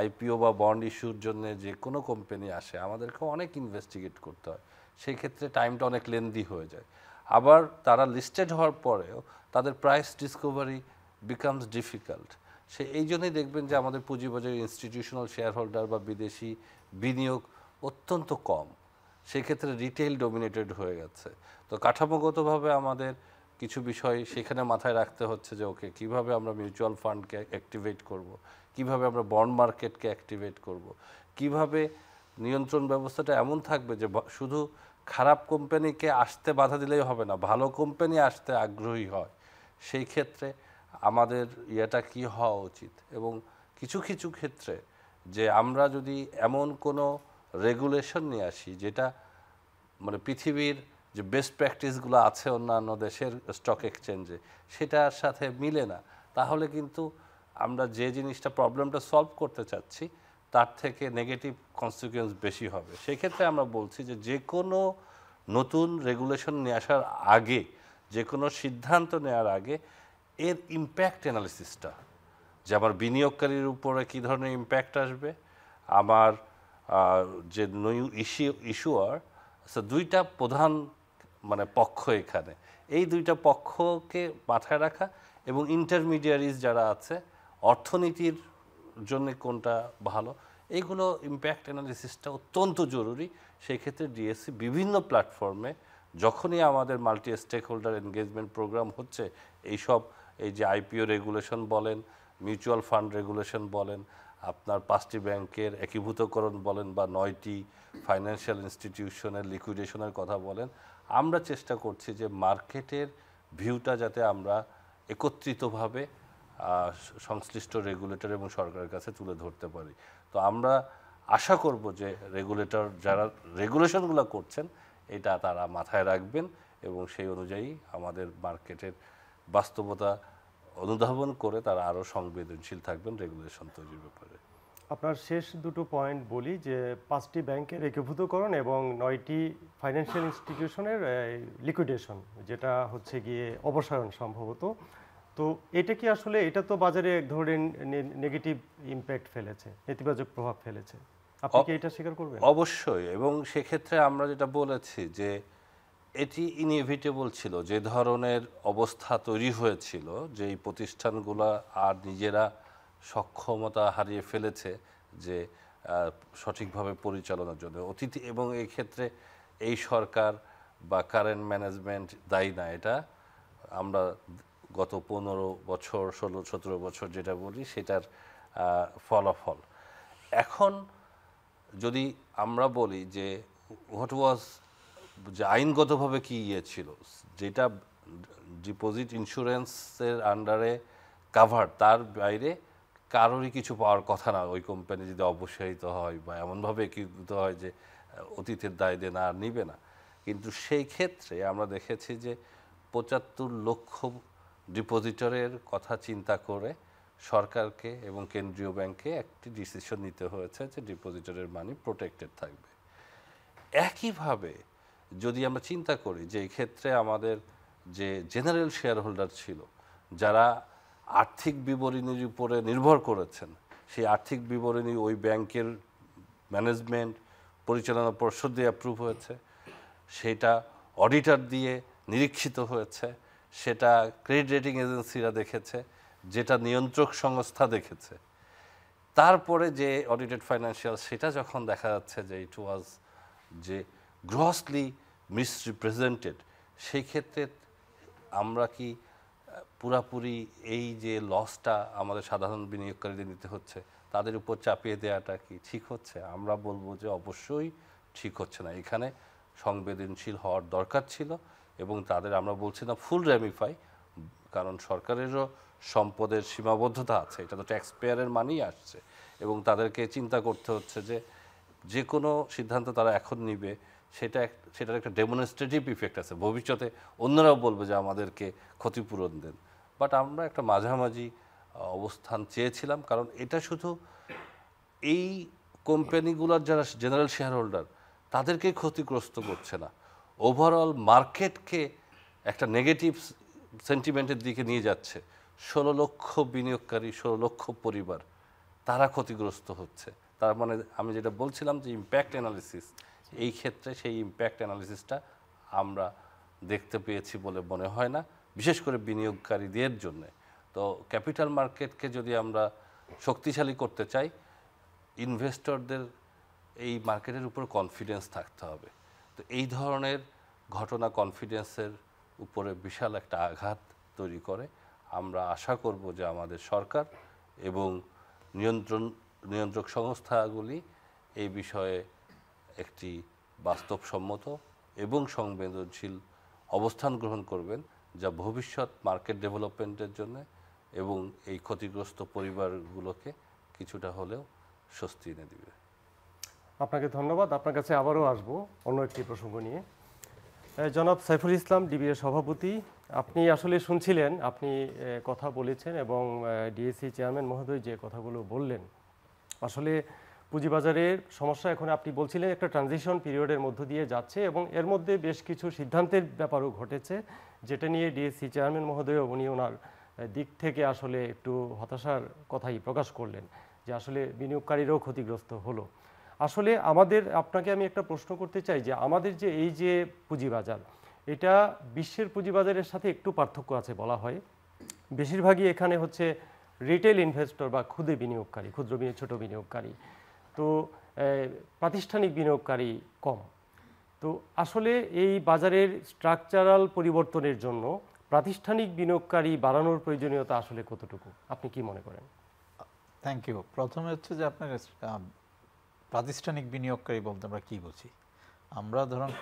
আইপিও বা বন্ড ইস্যুর জন্য যে কোনো কোম্পানি আসে আমাদেরকে অনেক ইনভেস্টিগেট করতে হয়, সেই ক্ষেত্রে টাইমটা অনেক লেন্দি হয়ে যায়। আবার তারা লিস্টেড হওয়ার পরেও তাদের প্রাইস ডিসকভারি বিকামস ডিফিকাল্ট। এই জন্যই দেখবেন যে আমাদের পুঁজিবাজারে ইনস্টিটিউশনাল শেয়ার হোল্ডার বা বিদেশি বিনিয়োগ অত্যন্ত কম, সেক্ষেত্রে রিটেইল ডমিনেটেড হয়ে গেছে। তো কাঠামোগতভাবে আমাদের কিছু বিষয় সেখানে মাথায় রাখতে হচ্ছে যে ওকে কীভাবে আমরা মিউচুয়াল ফান্ডকে অ্যাক্টিভেট করব, কিভাবে আমরা বন্ড মার্কেটকে অ্যাক্টিভেট করব, কিভাবে নিয়ন্ত্রণ ব্যবস্থাটা এমন থাকবে যে শুধু খারাপ কোম্পানিকে আসতে বাধা দিলেই হবে না, ভালো কোম্পানি আসতে আগ্রহী হয়। সেই ক্ষেত্রে আমাদের ইয়েটা কি হওয়া উচিত, এবং কিছু কিছু ক্ষেত্রে যে আমরা যদি এমন কোনো রেগুলেশন নিয়ে আসি যেটা মানে পৃথিবীর যে বেস্ট প্র্যাকটিসগুলো আছে অন্যান্য দেশের স্টক এক্সচেঞ্জে সেটার সাথে মিলে না, তাহলে কিন্তু আমরা যে জিনিসটা প্রবলেমটা সলভ করতে চাচ্ছি তার থেকে নেগেটিভ কনসিকুয়েন্স বেশি হবে। সেক্ষেত্রে আমরা বলছি যে যে কোনো নতুন রেগুলেশন নিয়ে আসার আগে, যে কোনো সিদ্ধান্ত নেওয়ার আগে এর ইম্প্যাক্ট অ্যানালিসিসটা, যে আমার বিনিয়োগকারীর উপরে কী ধরনের ইম্প্যাক্ট আসবে, আমার যে ইস্যুয়ার, দুইটা প্রধান মানে পক্ষ এখানে, এই দুইটা পক্ষকে মাথায় রাখা, এবং ইন্টারমিডিয়ারিজ যারা আছে অর্থনীতির জন্য কোনটা ভালো, এইগুলো ইম্প্যাক্ট অ্যানালিসিসটা অত্যন্ত জরুরি। সেই ক্ষেত্রে ডিএসসি বিভিন্ন প্ল্যাটফর্মে যখনই আমাদের multi stakeholder engagement program হচ্ছে, এইসব এই যে আইপিও রেগুলেশন বলেন, মিউচুয়াল ফান্ড রেগুলেশন বলেন, আপনার 5টি ব্যাংকের একীভূতকরণ বলেন, বা 9টি ফাইন্যান্সিয়াল ইনস্টিটিউশনের লিকুইডেশনের কথা বলেন, আমরা চেষ্টা করছি যে মার্কেটের ভিউটা যাতে আমরা একত্রিতভাবে সংশ্লিষ্ট রেগুলেটর এবং সরকারের কাছে তুলে ধরতে পারি। তো আমরা আশা করব যে রেগুলেটর যারা রেগুলেশনগুলো করছেন এটা তারা মাথায় রাখবেন, এবং সেই অনুযায়ী আমাদের মার্কেটের বাস্তবতা অনুধাবন করে তারা আরও সংবেদনশীল থাকবেন রেগুলেশন তৈরির ব্যাপারে। আপনার শেষ দুটো পয়েন্ট বলি যে 5টি ব্যাংকের একীভূতকরণ এবং 9টি ফাইন্যান্সিয়াল ইনস্টিটিউশনের লিকুইডেশন, যেটা হচ্ছে গিয়ে অপসারণ সম্ভবত। তো এটা কি আসলে, এটা তো বাজারে এক ধরনের নেগেটিভ ইম্প্যাক্ট ফেলেছে, নেতিবাচক প্রভাব ফেলেছে, আপনি কি এটা স্বীকার করবেন? অবশ্যই, এবং সেক্ষেত্রে আমরা যেটা বলেছি যে এটি ইনএভিটেবল ছিল, যে ধরনের অবস্থা তৈরি হয়েছিল, যে এই প্রতিষ্ঠানগুলো আর নিজেরা সক্ষমতা হারিয়ে ফেলেছে যে সঠিকভাবে পরিচালনার জন্য অতীতে, এবং এই ক্ষেত্রে এই সরকার বা কারেন্ট ম্যানেজমেন্ট দায়ী না, এটা আমরা গত 15 বছর 16-17 বছর যেটা বলি সেটার ফলাফল। এখন যদি আমরা বলি যে হোয়াট ওয়াজ, যে আইনগতভাবে কি ছিল, যেটা ডিপোজিট ইন্স্যুরেন্সের আন্ডারে কাভার, তার বাইরে কারোরই কিছু পাওয়ার কথা না ওই কোম্পানি যদি অপসারিত হয় বা এমনভাবে একীভূত হয় যে অতীতের দায় দেনা আর নিবে না। কিন্তু সেই ক্ষেত্রে আমরা দেখেছি যে 75 লক্ষ ডিপোজিটরের কথা চিন্তা করে সরকারকে এবং কেন্দ্রীয় ব্যাংকে একটি ডিসিশন নিতে হয়েছে যে ডিপোজিটরের মানি প্রোটেক্টেড থাকবে। একইভাবে যদি আমরা চিন্তা করি যে এই ক্ষেত্রে আমাদের যে জেনারেল শেয়ার হোল্ডার ছিল, যারা আর্থিক বিবরণীর উপরে নির্ভর করেছেন, সেই আর্থিক বিবরণী ওই ব্যাংকের ম্যানেজমেন্ট পরিচালনা পর্ষদ দিয়ে অ্যাপ্রুভ হয়েছে, সেটা অডিটর দিয়ে নিরীক্ষিত হয়েছে, সেটা ক্রেডিট রেটিং এজেন্সিরা দেখেছে, যেটা নিয়ন্ত্রক সংস্থা দেখেছে, তারপরে যে অডিটেড ফাইন্যান্সিয়াল সেটা যখন দেখা যাচ্ছে যে ইট ওয়াজ যে গ্রসলি মিসরিপ্রেজেন্টেড, সেই ক্ষেত্রে আমরা কি পুরাপুরি এই যে লসটা আমাদের সাধারণ বিনিয়োগকারীদের নিতে হচ্ছে, তাদের উপর চাপিয়ে দেওয়াটা কি ঠিক হচ্ছে? আমরা বলবো যে অবশ্যই ঠিক হচ্ছে না। এখানে সংবেদনশীল হওয়ার দরকার ছিল এবং তাদের আমরা বলছি না ফুল রেমিফাই, কারণ সরকারেরও সম্পদের সীমাবদ্ধতা আছে, এটা তো ট্যাক্স পেয়ারের মানেই আসছে এবং তাদেরকে চিন্তা করতে হচ্ছে যে যে কোনো সিদ্ধান্ত তারা এখন নিবে সেটার একটা ডেমনস্ট্রেটিভ ইফেক্ট আছে, ভবিষ্যতে অন্যরাও বলবে যে আমাদেরকে ক্ষতিপূরণ দেন। বাট আমরা একটা মাঝামাঝি অবস্থান চেয়েছিলাম, কারণ এটা শুধু এই কোম্পানিগুলোর যারা জেনারেল শেয়ার হোল্ডার তাদেরকে ক্ষতিগ্রস্ত করছে না, ওভারঅল মার্কেটকে একটা নেগেটিভ সেন্টিমেন্টের দিকে নিয়ে যাচ্ছে। 16 লক্ষ বিনিয়োগকারী, 16 লক্ষ পরিবার তারা ক্ষতিগ্রস্ত হচ্ছে। তার মানে আমি যেটা বলছিলাম যে ইম্প্যাক্ট অ্যানালিসিস, এই ক্ষেত্রে সেই ইম্প্যাক্ট অ্যানালিসিসটা আমরা দেখতে পেয়েছি বলে মনে হয় না, বিশেষ করে বিনিয়োগকারীদের জন্য। তো ক্যাপিটাল মার্কেটকে যদি আমরা শক্তিশালী করতে চাই, ইনভেস্টরদের এই মার্কেটের উপর কনফিডেন্স থাকতে হবে। তো এই ধরনের ঘটনা কনফিডেন্সের উপরে বিশাল একটা আঘাত তৈরি করে। আমরা আশা করব যে আমাদের সরকার এবং নিয়ন্ত্রক সংস্থাগুলি এই বিষয়ে একটি বাস্তবসম্মত এবং সংবেদনশীল অবস্থান গ্রহণ করবেন, যা ভবিষ্যৎ মার্কেট ডেভেলপমেন্টের জন্য এবং এই ক্ষতিগ্রস্ত পরিবারগুলোকে কিছুটা হলেও স্বস্তি এনে দিবে। আপনাকে ধন্যবাদ। আপনার কাছে আবারও আসবো অন্য একটি প্রসঙ্গ নিয়ে। জনাব সাইফুল ইসলাম, ডিবিএ সভাপতি, আপনি আসলে শুনছিলেন, আপনি কথা বলেছেন এবং ডিএসসি চেয়ারম্যান মহোদয় যে কথাগুলো বললেন, আসলে পুঁজিবাজারের সমস্যা এখন আপনি বলছিলেন একটা ট্রানজিশন পিরিয়ডের মধ্য দিয়ে যাচ্ছে এবং এর মধ্যে বেশ কিছু সিদ্ধান্তের ব্যাপারও ঘটেছে, যেটা নিয়ে ডিএসসি চেয়ারম্যান মহোদয় উনি ওনার দিক থেকে আসলে একটু হতাশার কথাই প্রকাশ করলেন যে আসলে বিনিয়োগকারীরাও ক্ষতিগ্রস্ত হলো। আসলে আপনাকে আমি একটা প্রশ্ন করতে চাই যে আমাদের যে এই যে পুঁজিবাজার, এটা বিশ্বের পুঁজিবাজারের সাথে একটু পার্থক্য আছে বলা হয়। বেশিরভাগই এখানে হচ্ছে রিটেল ইনভেস্টর বা ক্ষুদে বিনিয়োগকারী, ছোট বিনিয়োগকারী, তো প্রাতিষ্ঠানিক বিনিয়োগকারী কম। তো আসলে এই বাজারের স্ট্রাকচারাল পরিবর্তনের জন্য প্রাতিষ্ঠানিক বিনিয়োগকারী বাড়ানোর প্রয়োজনীয়তা আসলে কতটুকু, আপনি কি মনে করেন? Thank you. প্রথমে হচ্ছে যে আপনার প্রাতিষ্ঠানিক বিনিয়োগকারী বলতে আমরা কী বুঝি? আমরা ধরুন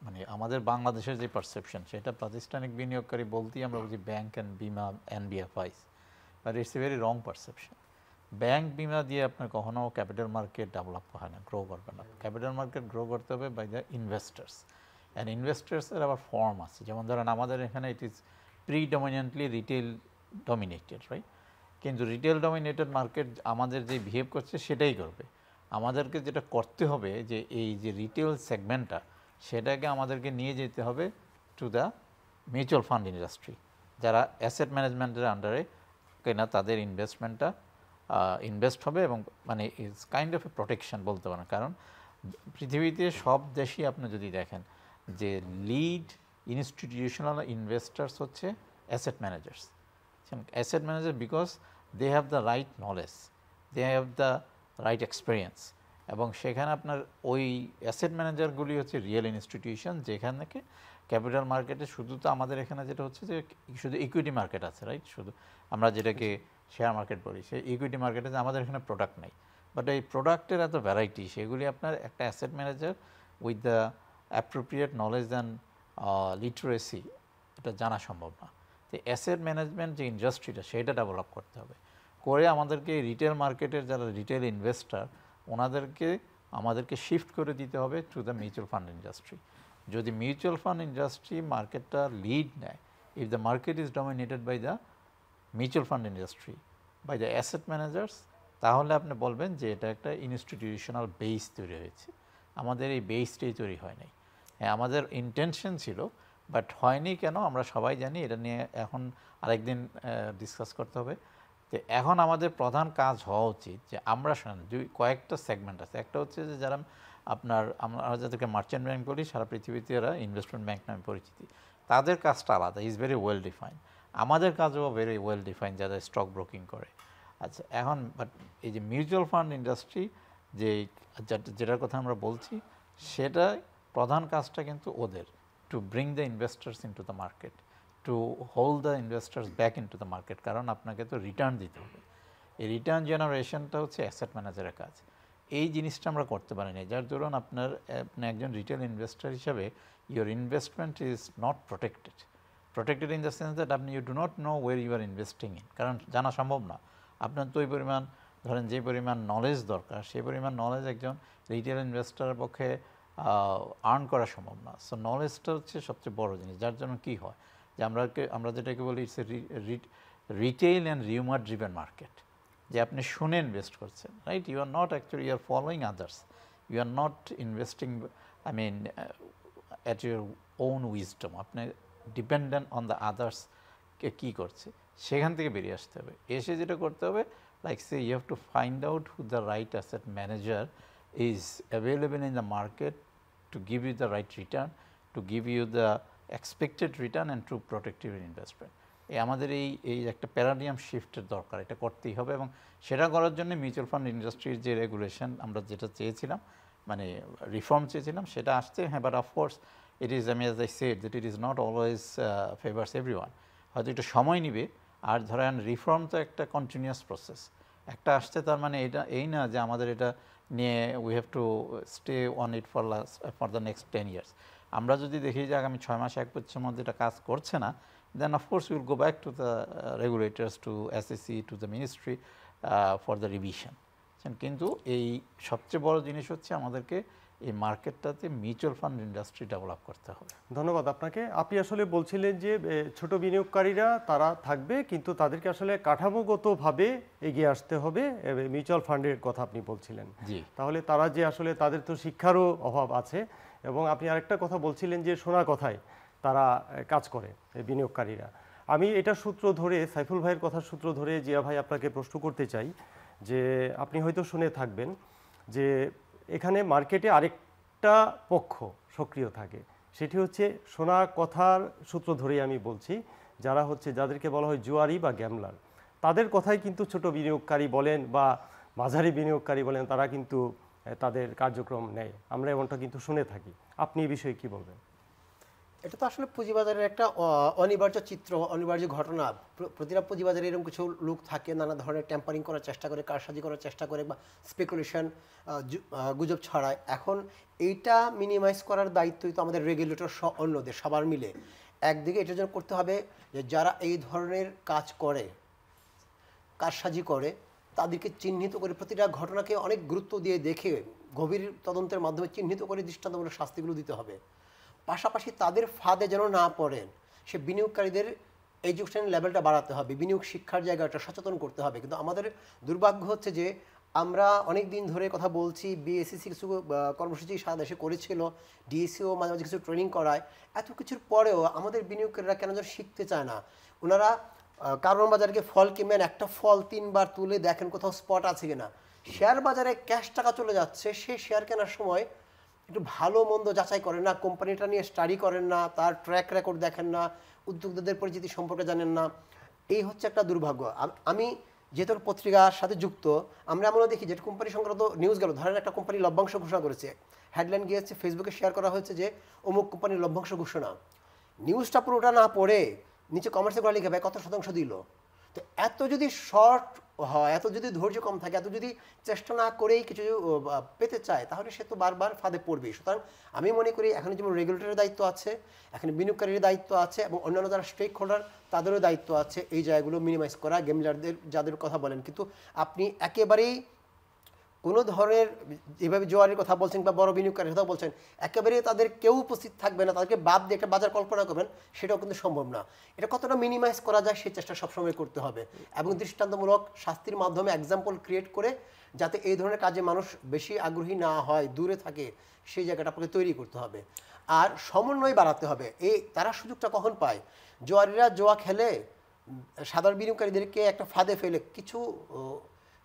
মানে আমাদের বাংলাদেশের যে পারসেপশন, সেটা প্রাতিষ্ঠানিক বিনিয়োগকারী বলতেই আমরা বুঝি ব্যাংক অ্যান্ড বিমা, NBFIs, but it's a very wrong perception. Bank বিমা দিয়ে আপনার কখনো ক্যাপিটাল মার্কেট ডেভেলপ হয় না, গ্রো করবে না। ক্যাপিটাল মার্কেট গ্রো করতে হবে বাই দ্য ইনভেস্টার্স, অ্যান্ড ইনভেস্টার্সের আবার ফর্ম আছে। যেমন ধরেন আমাদের এখানে it is predominantly retail dominated, right? কিন্তু রিটেল ডমিনেটেড মার্কেট আমাদের যে বিহেভ করছে সেটাই করবে। আমাদেরকে যেটা করতে হবে যে এই যে রিটেল সেগমেন্টটা, সেটাকে আমাদেরকে নিয়ে যেতে হবে to the mutual fund industry, যারা অ্যাসেট ম্যানেজমেন্টের আন্ডারে কেনা তাদের ইনভেস্টমেন্টটা ইনভেস্ট হবে এবং মানে it's kind of A protection বলতে পারেন। কারণ পৃথিবীতে সব দেশই আপনি যদি দেখেন যে লিড ইনস্টিটিউশনাল ইনভেস্টার্স হচ্ছে asset managers. Asset manager because they have the right knowledge, they have the right experience, এবং সেখানে আপনার ওই অ্যাসেট ম্যানেজারগুলি হচ্ছে রিয়েল ইনস্টিটিউশন, যেখানে ক্যাপিটাল মার্কেটে শুধু তো আমাদের এখানে যেটা হচ্ছে যে শুধু ইকুইটি মার্কেট আছে, রাইট? শুধু আমরা যেটাকে শেয়ার মার্কেট বলি, সেই ইকুইটি মার্কেটে আমাদের এখানে প্রোডাক্ট নেই। বাট এই প্রোডাক্টের এত ভ্যারাইটি, সেগুলি আপনার একটা asset manager with the appropriate knowledge and literacy এটা জানা সম্ভব না। তো অ্যাসেট ম্যানেজমেন্ট যে ইন্ডাস্ট্রিটা, সেটা ডেভেলপ করতে হবে করে আমাদেরকে রিটেল মার্কেটের যারা রিটেল ইনভেস্টার, আমাদেরকে শিফট করে দিতে হবে to the mutual fund industry. যদি মিউচুয়াল ফান্ড ইন্ডাস্ট্রি মার্কেটটা লিড নেয়, if the market is dominated by the mutual fund industry, by the asset managers, তাহলে আপনি বলবেন যে এটা একটা ইনস্টিটিউশনাল বেস তৈরি হয়েছে। আমাদের এই বেসটাই তৈরি হয় নাই। হ্যাঁ, আমাদের ইন্টেনশন ছিল, বাট হয়নি কেন আমরা সবাই জানি। এটা নিয়ে এখন আরেকদিন ডিসকাস করতে হবে। তো এখন আমাদের প্রধান কাজ হওয়া উচিত যে আমরা কয়েকটা সেগমেন্ট আছে। একটা হচ্ছে যে যারা আমরা যাদেরকে মার্চেন্ট ব্যাংক বলি, সারা পৃথিবীতে এরা ইনভেস্টমেন্ট ব্যাংক নামে পরিচিতি, তাদের কাজটা আলাদা, ইজ ভেরি ওয়েল ডিফাইন। আমাদের কাজও ভেরি ওয়েল ডিফাইন, যারা স্টক ব্রোকিং করে। আচ্ছা, এখন বাট এই যে মিউচুয়াল ফান্ড ইন্ডাস্ট্রি যেটার কথা আমরা বলছি, সেটা প্রধান কাজটা কিন্তু ওদের, to bring the investors into the market, to hold the investors back into the market. কারণ আপনাকে তো রিটার্ন দিতে হবে। এই রিটার্ন জেনারেশনটা হচ্ছে অ্যাসেট ম্যানেজারের কাজ। এই জিনিসটা আমরা করতে পারি না, যার দরুন আপনি একজন রিটেল ইনভেস্টর হিসাবে your investment is not protected. Protected in the sense that আপনি you do not know where you are investing in, কারণ জানা সম্ভব না। আপনার তো ওই পরিমাণ, ধরেন যে পরিমাণ নলেজ দরকার, সেই পরিমাণ নলেজ একজন রিটেল ইনভেস্টরের পক্ষে আর্ন করা সম্ভব না। সো নলেজটা হচ্ছে সবচেয়ে বড় জিনিস, যার জন্য কি হয় যে আমরা যেটাকে বলি it's a retail and rumour driven market, যে আপনি শুনে ইনভেস্ট করছেন, right? You are not actually, you are following others, you are not investing I mean at your own wisdom. আপনি ডিপেন্ডেন্ট অন দ্য আদার্স কে কী করছে, সেখান থেকে বেরিয়ে আসতে হবে। এসে যেটা করতে হবে, like say you have to find out who the right asset manager is available in the market to give you the right return, to give you the expected return and to protect your investment. আমাদের এই একটা প্যারাডিয়াম শিফটের দরকার, এটা করতেই হবে। এবং সেটা করার জন্য মিউচুয়াল ফান্ড ইন্ডাস্ট্রির যে রেগুলেশন আমরা যেটা চেয়েছিলাম, মানে রিফর্ম চেয়েছিলাম, সেটা আসছে। হ্যাঁ, বাট অফকোর্স ইট ইজ, আমি as I said that it is not always favours everyone. হয়তো একটু সময় নিবে। আর ধরেন রিফর্ম তো একটা কন্টিনিউয়াস প্রসেস, একটা আসছে, তার মানে এটা এই না যে আমাদের এটা নিয়ে we have to stay on it for the next 10 years। আমরা যদি দেখি যে আগামী 6 মাস 1 বছরের মধ্যে এটা কাজ করছে না, then of course will go back to the regulators, to SSC, to the ministry for the revision. কিন্তু এই সবচেয়ে বড় জিনিস হচ্ছে আমাদেরকে এই মার্কেটটাতে মিউচুয়াল ফান্ড ইন্ডাস্ট্রি ডেভেলপ করতে হবে। ধন্যবাদ আপনাকে। আপনি আসলে বলছিলেন যে ছোট বিনিয়োগকারীরা তারা থাকবে, কিন্তু তাদেরকে আসলে কাঠামোগতভাবে এগিয়ে আসতে হবে, মিউচুয়াল ফান্ডের কথা আপনি বলছিলেন। জি, তাহলে তারা যে আসলে তাদের তো শিক্ষারও অভাব আছে, এবং আপনি আরেকটা কথা বলছিলেন যে শোনা কথায় তারা কাজ করে বিনিয়োগকারীরা। আমি এটা সূত্র ধরে, সাইফুল ভাইয়ের কথার সূত্র ধরে জিয়া ভাই আপনাকে প্রশ্ন করতে চাই যে আপনি হয়তো শুনে থাকবেন যে এখানে মার্কেটে আরেকটা পক্ষ সক্রিয় থাকে, সেটি হচ্ছে শোনা কথার সূত্র ধরেই আমি বলছি, যারা হচ্ছে যাদেরকে বলা হয় জুয়ারি বা গ্যামলার। তাদের কথাই কিন্তু ছোট বিনিয়োগকারী বলেন বা মাঝারি বিনিয়োগকারী বলেন, তারা কিন্তু তাদের কার্যক্রম নেয়। আমরা এমনটা কিন্তু শুনে থাকি। আপনি এই বিষয়ে কি বলবেন? এটা তো আসলে পুঁজিবাজারের একটা অনিবার্য চিত্র, অনিবার্য ঘটনা। প্রতিটা পুঁজিবাজারে এরকম কিছু লোক থাকে, নানা ধরনের ট্যাম্পারিং করার চেষ্টা করে, কারসাজি করার চেষ্টা করে, বা স্পেকুলেশন, গুজব ছড়ায়। এখন এইটা মিনিমাইজ করার দায়িত্বই তো আমাদের রেগুলেটর অন্যদের সবার মিলে। একদিকে এটার জন্য করতে হবে যে যারা এই ধরনের কাজ করে, কারসাজি করে, তাদেরকে চিহ্নিত করে, প্রতিটা ঘটনাকে অনেক গুরুত্ব দিয়ে দেখে গভীর তদন্তের মাধ্যমে চিহ্নিত করে দৃষ্টান্তমূলক শাস্তিগুলো দিতে হবে। পাশাপাশি তাদের ফাঁদে যেন না পড়েন, সে বিনিয়োগকারীদের এডুকেশন লেভেলটা বাড়াতে হবে, বিনিয়োগ শিক্ষার জায়গাটা সচেতন করতে হবে। কিন্তু আমাদের দুর্ভাগ্য হচ্ছে যে আমরা অনেক দিন ধরে কথা বলছি, বিএসসিসি কিছু কর্মসূচি সারা দেশে করেছিল, ডিএসিও মাঝে মাঝে কিছু ট্রেনিং করায়, এত কিছুর পরেও আমাদের বিনিয়োগকারীরা কেন যেন শিখতে চায় না। ওনারা কারণ বাজারকে ফল কিনবেন, একটা ফল 3 বার তুলে দেখেন কোথাও স্পট আছে কিনা। শেয়ার বাজারে ক্যাশ টাকা চলে যাচ্ছে, সে শেয়ার কেনার সময় একটু ভালো মন্দ যাচাই করেন না, কোম্পানিটা নিয়ে স্টাডি করেন না, তার ট্র্যাক রেকর্ড দেখেন না, উদ্যোক্তাদের পরিচিতি সম্পর্কে জানেন না। এই হচ্ছে একটা দুর্ভাগ্য। আমি যেহেতু পত্রিকার সাথে যুক্ত, আমরা এমনও দেখি যে কোম্পানি সংক্রান্ত নিউজ গেল, ধরেন একটা কোম্পানি লভ্যাংশ ঘোষণা করেছে, হেডলাইন গিয়েছে, ফেসবুকে শেয়ার করা হয়েছে যে অমুক কোম্পানির লভ্যাংশ ঘোষণা। নিউজটা পুরোটা না পড়ে নিচে কমার্সে করে লিখে ভাই কত শতাংশ দিল। তো এত যদি শর্ট হয়, এত যদি ধৈর্য কম থাকে, এত যদি চেষ্টা না করেই কিছু পেতে চায়, তাহলে সে তো বারবার ফাঁদে পড়বে। সুতরাং আমি মনে করি এখন যেমন রেগুলেটরের দায়িত্ব আছে, এখানে বিনিয়োগকারীর দায়িত্ব আছে, এবং অন্যান্য যারা স্টেক হোল্ডার তাদেরও দায়িত্ব আছে এই জায়গাগুলো মিনিমাইজ করা, গেমলারদের যাদের কথা বলেন। কিন্তু আপনি একেবারেই কোনো ধরনের, যেভাবে জোয়ারের কথা বলছেন বা বড় বিনিয়োগকারীর কথা বলছেন, একেবারে তাদের কেউ উপস্থিত থাকবে না, তাদেরকে বাদ দিয়ে একটা বাজার কল্পনা করবেন, সেটাও কিন্তু সম্ভব না। এটা কতটা মিনিমাইজ করা যায় সেই চেষ্টা সবসময় করতে হবে, এবং দৃষ্টান্তমূলক শাস্তির মাধ্যমে এক্সাম্পল ক্রিয়েট করে যাতে এই ধরনের কাজে মানুষ বেশি আগ্রহী না হয়, দূরে থাকে, সেই জায়গাটা আপনাকে তৈরি করতে হবে। আর সমন্বয় বাড়াতে হবে। তারা সুযোগটা কখন পায়? জোয়ারিরা জোয়া খেলে সাধারণ বিনিয়োগকারীদেরকে একটা ফাঁদে ফেলে কিছু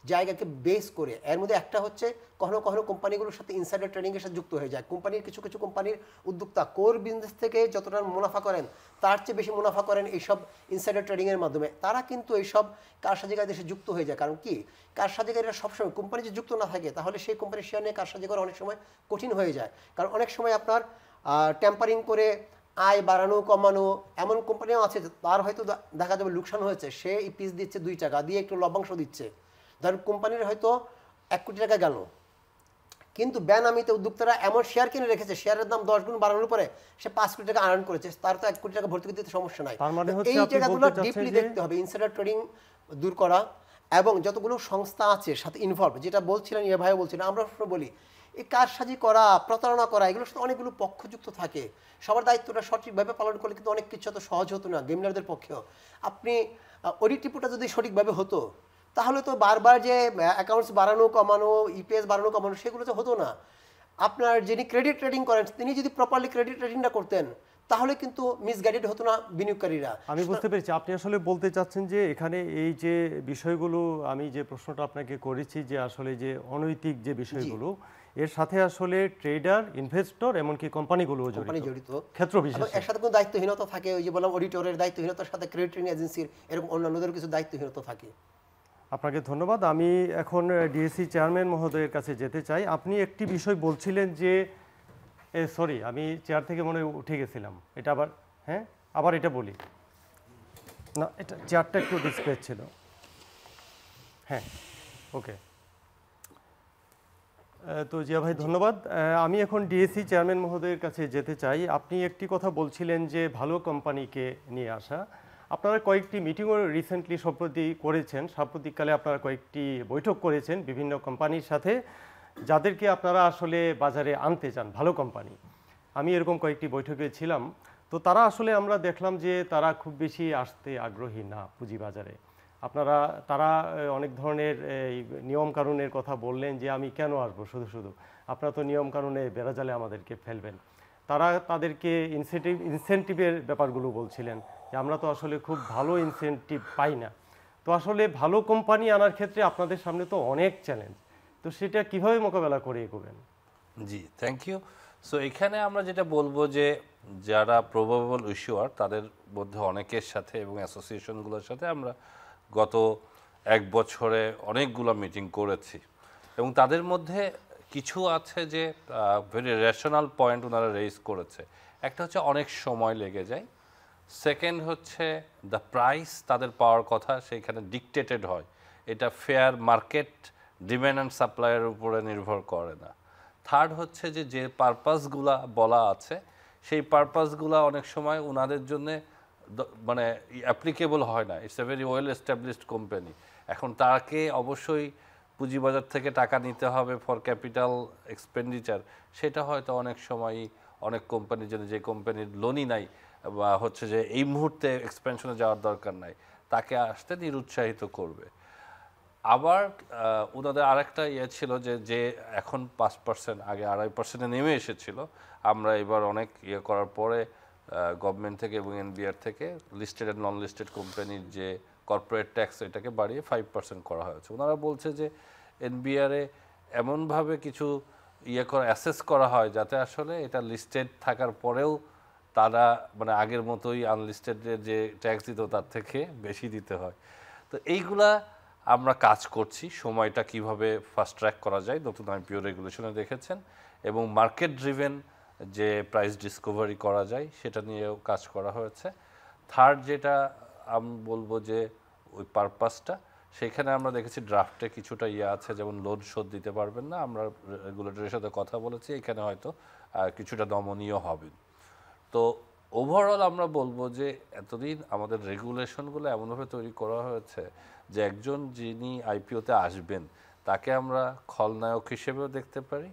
জায়গাকে বেস করে। এর মধ্যে একটা হচ্ছে কখনো কখনো কোম্পানিগুলোর সাথে ইনসাইডার ট্রেডিংয়ের সাথে যুক্ত হয়ে যায়। কোম্পানির কিছু কিছু কোম্পানির উদ্যোক্তা কোর বিজনেস থেকে যতটা মুনাফা করেন তার চেয়ে বেশি মুনাফা করেন এইসব ইনসাইডার ট্রেডিংয়ের মাধ্যমে। তারা কিন্তু এইসব কারসাজিকারীদের সাথে যুক্ত হয়ে যায়। কারণ কি, কারসাজিকারীরা সবসময় কোম্পানি যে যুক্ত না থাকে, তাহলে সেই কোম্পানির শেয়ার নিয়ে কারসাজি করা অনেক সময় কঠিন হয়ে যায়। কারণ অনেক সময় আপনার ট্যাম্পারিং করে আয় বাড়ানো কমানো, এমন কোম্পানিও আছে তার হয়তো দেখা যাবে লোকসান হয়েছে, সে এই পিস দিচ্ছে 2 টাকা দিয়ে একটু লভ্যাংশ দিচ্ছে। ধরেন কোম্পানির হয়তো 1 কোটি টাকা গেল, কিন্তু বেনামিতে উদ্যোক্তারা এমন শেয়ার কিনে রেখেছে, শেয়ারের দাম 10 গুণ বাড়ানোর পরে সে 5 কোটি টাকা আর্ন করেছে, তার তো 1 কোটি টাকা ভর্তুকি দিতে সমস্যা নাই। তার মানে হচ্ছে এই আপনি জায়গাগুলো বলতে চাচ্ছেন ডিপলি যে দেখতে হবে, ইনসাইডার ট্রেডিং দূর করা, এবং যতগুলো সংস্থা আছে সাথে ইনভলভ, যেটা বলছিলেন ইয়ে ভাইও বলছিলেন, আমরা সবসময় বলি এই কারসাজি করা, প্রতারণা করা, এগুলোর সাথে অনেকগুলো পক্ষযুক্ত থাকে। সবার দায়িত্বটা সঠিকভাবে পালন করলে কিন্তু অনেক কিছু এত সহজ হতো না গেমিনারদের পক্ষেও। আপনি অডিট রিপোর্টটা যদি সঠিকভাবে হতো তাহলে তো বারবার যে অ্যাকাউন্টস বাড়ানো কমানো, ইপিএস বাড়ানো কমানো, সেগুলো তো হতো না। আপনার যিনি ক্রেডিট ট্রেডিং করেন তিনি যদি প্রপারলি ক্রেডিট ট্রেডিংটা করতেন তাহলে কিন্তু মিসগাইডেড হতো না বিনিয়োগকারীরা। আমি বুঝতে পেরেছি আপনি আসলে বলতে চাচ্ছেন যে এখানে এই যে বিষয়গুলো, আমি যে প্রশ্নটা আপনাকে করেছি যে আসলে যে অনৈতিক যে বিষয়গুলো, এর সাথে আসলে ট্রেডার, ইনভেস্টর, এমনকি কোম্পানিগুলো জড়িত ক্ষেত্র বিশেষে। এর সাথে কোনো দায়িত্বহীনতা থাকে, ওই যে বললাম অডিটরের দায়িত্বহীনতার সাথে ক্রেডিট ট্রেডিং এজেন্সির এরকম অন্যান্যদের কিছু দায়িত্বহীনতা থাকে। আপনাকে ধন্যবাদ। আমি এখন ডিএসসি চেয়ারম্যান মহোদয়ের কাছে যেতে চাই। আপনি একটি বিষয় বলছিলেন যে সরি, আমি চেয়ার থেকে মনে হয় উঠে গেছিলাম, এটা আবার হ্যাঁ আবার এটা বলি না, এটা চেয়ারটা একটু ডিসপ্লে ছিল। হ্যাঁ, ওকে। তো জিয়া ভাই ধন্যবাদ। আমি এখন ডিএসসি চেয়ারম্যান মহোদয়ের কাছে যেতে চাই। আপনি একটি কথা বলছিলেন যে ভালো কোম্পানিকে নিয়ে আসা। আপনারা কয়েকটি মিটিংও রিসেন্টলি সম্প্রতি করেছেন, সাম্প্রতিককালে আপনারা কয়েকটি বৈঠক করেছেন বিভিন্ন কোম্পানির সাথে, যাদেরকে আপনারা আসলে বাজারে আনতে চান, ভালো কোম্পানি। আমি এরকম কয়েকটি বৈঠকে ছিলাম। তো তারা আসলে আমরা দেখলাম যে তারা খুব বেশি আসতে আগ্রহী না পুঁজিবাজারে। তারা অনেক ধরনের নিয়মকানুনের কথা বললেন যে আমি কেন আসবো শুধু শুধু, আপনারা তো নিয়মকানুনে বেড়াজালে আমাদেরকে ফেলবেন। তারা তাদেরকে ইনসেন্টিভের ব্যাপারগুলো বলছিলেন যে আমরা তো আসলে খুব ভালো ইনসেন্টিভ পাই না। তো আসলে ভালো কোম্পানি আনার ক্ষেত্রে আপনাদের সামনে তো অনেক চ্যালেঞ্জ, তো সেটা কিভাবে মোকাবেলা করে এগোবেন? জি, থ্যাংক ইউ। সো এখানে আমরা যেটা বলবো যে যারা প্রবাবল ইস্যুয়ার তাদের মধ্যে অনেকের সাথে এবং অ্যাসোসিয়েশনগুলোর সাথে আমরা গত 1 বছরে অনেকগুলো মিটিং করেছি, এবং তাদের মধ্যে কিছু আছে যে ভেরি রেশনাল পয়েন্ট ওনারা রেইজ করেছে। একটা হচ্ছে অনেক সময় লেগে যায়, সেকেন্ড হচ্ছে দ্য প্রাইস তাদের পাওয়ার কথা সেইখানে ডিকটেটেড হয়, এটা ফেয়ার মার্কেট ডিম্যান্ড অ্যান্ড সাপ্লাইয়ের উপরে নির্ভর করে না। থার্ড হচ্ছে যে পারপাসগুলা বলা আছে সেই পারপাসগুলা অনেক সময় ওনাদের জন্যে মানে অ্যাপ্লিকেবল হয় না। It's a very well established company, এখন তাকে অবশ্যই পুঁজিবাজার থেকে টাকা নিতে হবে ফর ক্যাপিটাল এক্সপেন্ডিচার, সেটা হয়তো অনেক সময়ই অনেক কোম্পানির জন্য, যে কোম্পানির লোনই নাই বা হচ্ছে যে এই মুহূর্তে এক্সপেনশনে যাওয়ার দরকার নাই, তাকে আসতে নিরুৎসাহিত করবে। আবার ওনাদের আরেকটা ইয়ে ছিল যে এখন 5%, আগে 2.5%-এ নেমে এসেছিল, আমরা এবার অনেক ইয়ে করার পরে গভর্নমেন্ট থেকে এবং এনবিআর থেকে লিস্টেড অ্যান্ড নন লিস্টেড কোম্পানির যে কর্পোরেট ট্যাক্স এটাকে বাড়িয়ে 5% করা হয়েছে। ওনারা বলছে যে এনবিআরে এমনভাবে কিছু ইয়ে করা অ্যাসেস করা হয় যাতে আসলে এটা লিস্টেড থাকার পরেও তারা মানে আগের মতোই আনলিস্টেডের যে ট্যাক্স দিত তার থেকে বেশি দিতে হয়। তো এইগুলা আমরা কাজ করছি, সময়টা কিভাবে ফাস্ট ট্র্যাক করা যায় নতুন আইপিও রেগুলেশনে দেখেছেন, এবং মার্কেট ড্রিভেন যে প্রাইস ডিসকভারি করা যায় সেটা নিয়েও কাজ করা হয়েছে। থার্ড যেটা আমি বলবো যে ওই পারপাসটা, সেখানে আমরা দেখেছি ড্রাফটে কিছুটা ইয়ে আছে, যেমন লোন শোধ দিতে পারবেন না, আমরা রেগুলেটরের সাথে কথা বলেছি, এখানে হয়তো কিছুটা নমনীয় হবে। তো ওভারঅল আমরা বলবো যে এতদিন আমাদের রেগুলেশনগুলো এমনভাবে তৈরি করা হয়েছে যে একজন যিনি আইপিওতে আসবেন তাকে আমরা খলনায়ক হিসেবেও দেখতে পারি,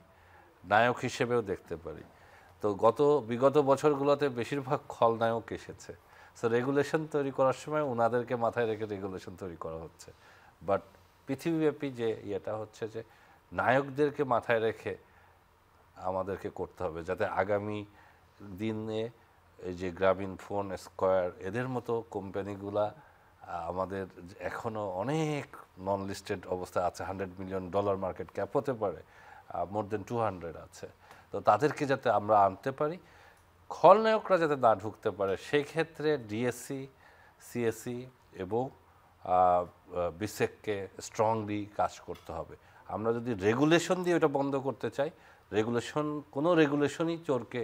নায়ক হিসেবেও দেখতে পারি। তো বিগত বছরগুলোতে বেশিরভাগ খলনায়ক এসেছে। সো রেগুলেশন তৈরি করার সময় ওনাদেরকে মাথায় রেখে রেগুলেশন তৈরি করা হচ্ছে, বাট পৃথিবীব্যাপী যে ইয়েটা হচ্ছে যে নায়কদেরকে মাথায় রেখে আমাদেরকে করতে হবে, যাতে আগামী দিনে এই যে গ্রামীণ ফোন, স্কয়ার, এদের মতো কোম্পানিগুলা আমাদের এখনও অনেক নন লিস্টেড অবস্থায় আছে, $100 মিলিয়ন মার্কেট ক্যাপ হতে পারে, মোর দেন 200 আছে। তো তাদেরকে যাতে আমরা আনতে পারি, খলনায়করা যাতে না ঢুকতে পারে, সেই ক্ষেত্রে ডিএসসি, সিএসসি এবং বিসেককে স্ট্রংলি কাজ করতে হবে। আমরা যদি রেগুলেশন দিয়ে ওটা বন্ধ করতে চাই, কোনো রেগুলেশনই চোরকে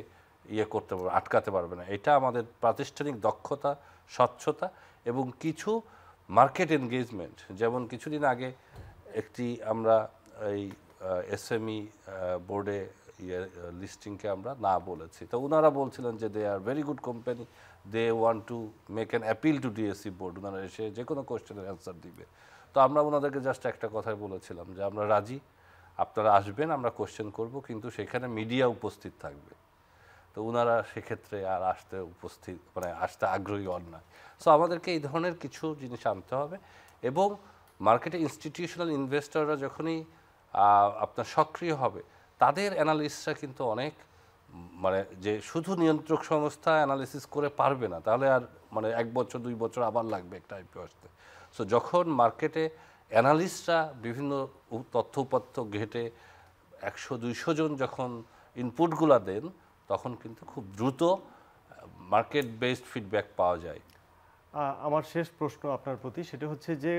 করতে পারবে, আটকাতে পারবে না। এটা আমাদের প্রাতিষ্ঠানিক দক্ষতা, স্বচ্ছতা এবং কিছু মার্কেট এনগেজমেন্ট, যেমন কিছুদিন আগে আমরা এই এসএমই বোর্ডে লিস্টিংকে আমরা না বলেছি। তো ওনারা বলছিলেন যে they are very good company, they want to make an appeal to DSC board, ওনারা এসে যে কোনো কোয়েশ্চেনের অ্যান্সার দিবে। তো আমরা ওনাদেরকে জাস্ট একটা কথাই বলেছিলাম যে আমরা রাজি, আপনারা আসবেন, আমরা কোয়েশ্চেন করব, কিন্তু সেখানে মিডিয়া উপস্থিত থাকবে। তো ওনারা সেক্ষেত্রে আর আসতে আগ্রহী হন না। সো আমাদেরকে এই ধরনের কিছু জিনিস আনতে হবে, এবং মার্কেটে ইনস্টিটিউশনাল ইনভেস্টররা যখনই আপনার সক্রিয় হবে, তাদের অ্যানালিস্টরা কিন্তু অনেক যে শুধু নিয়ন্ত্রক সংস্থা অ্যানালিসিস করে পারবে না, তাহলে আর 1 বছর 2 বছর আবার লাগবে একটা আইপিও আসতে। সো যখন মার্কেটে অ্যানালিস্টরা বিভিন্ন তথ্য উপাত্ত ঘেটে 100-200 জন যখন ইনপুটগুলো দেন, তখন কিন্তু খুব দ্রুত মার্কেট বেসড ফিডব্যাক পাওয়া যায়। আমার শেষ প্রশ্ন আপনার প্রতি, সেটা হচ্ছে যে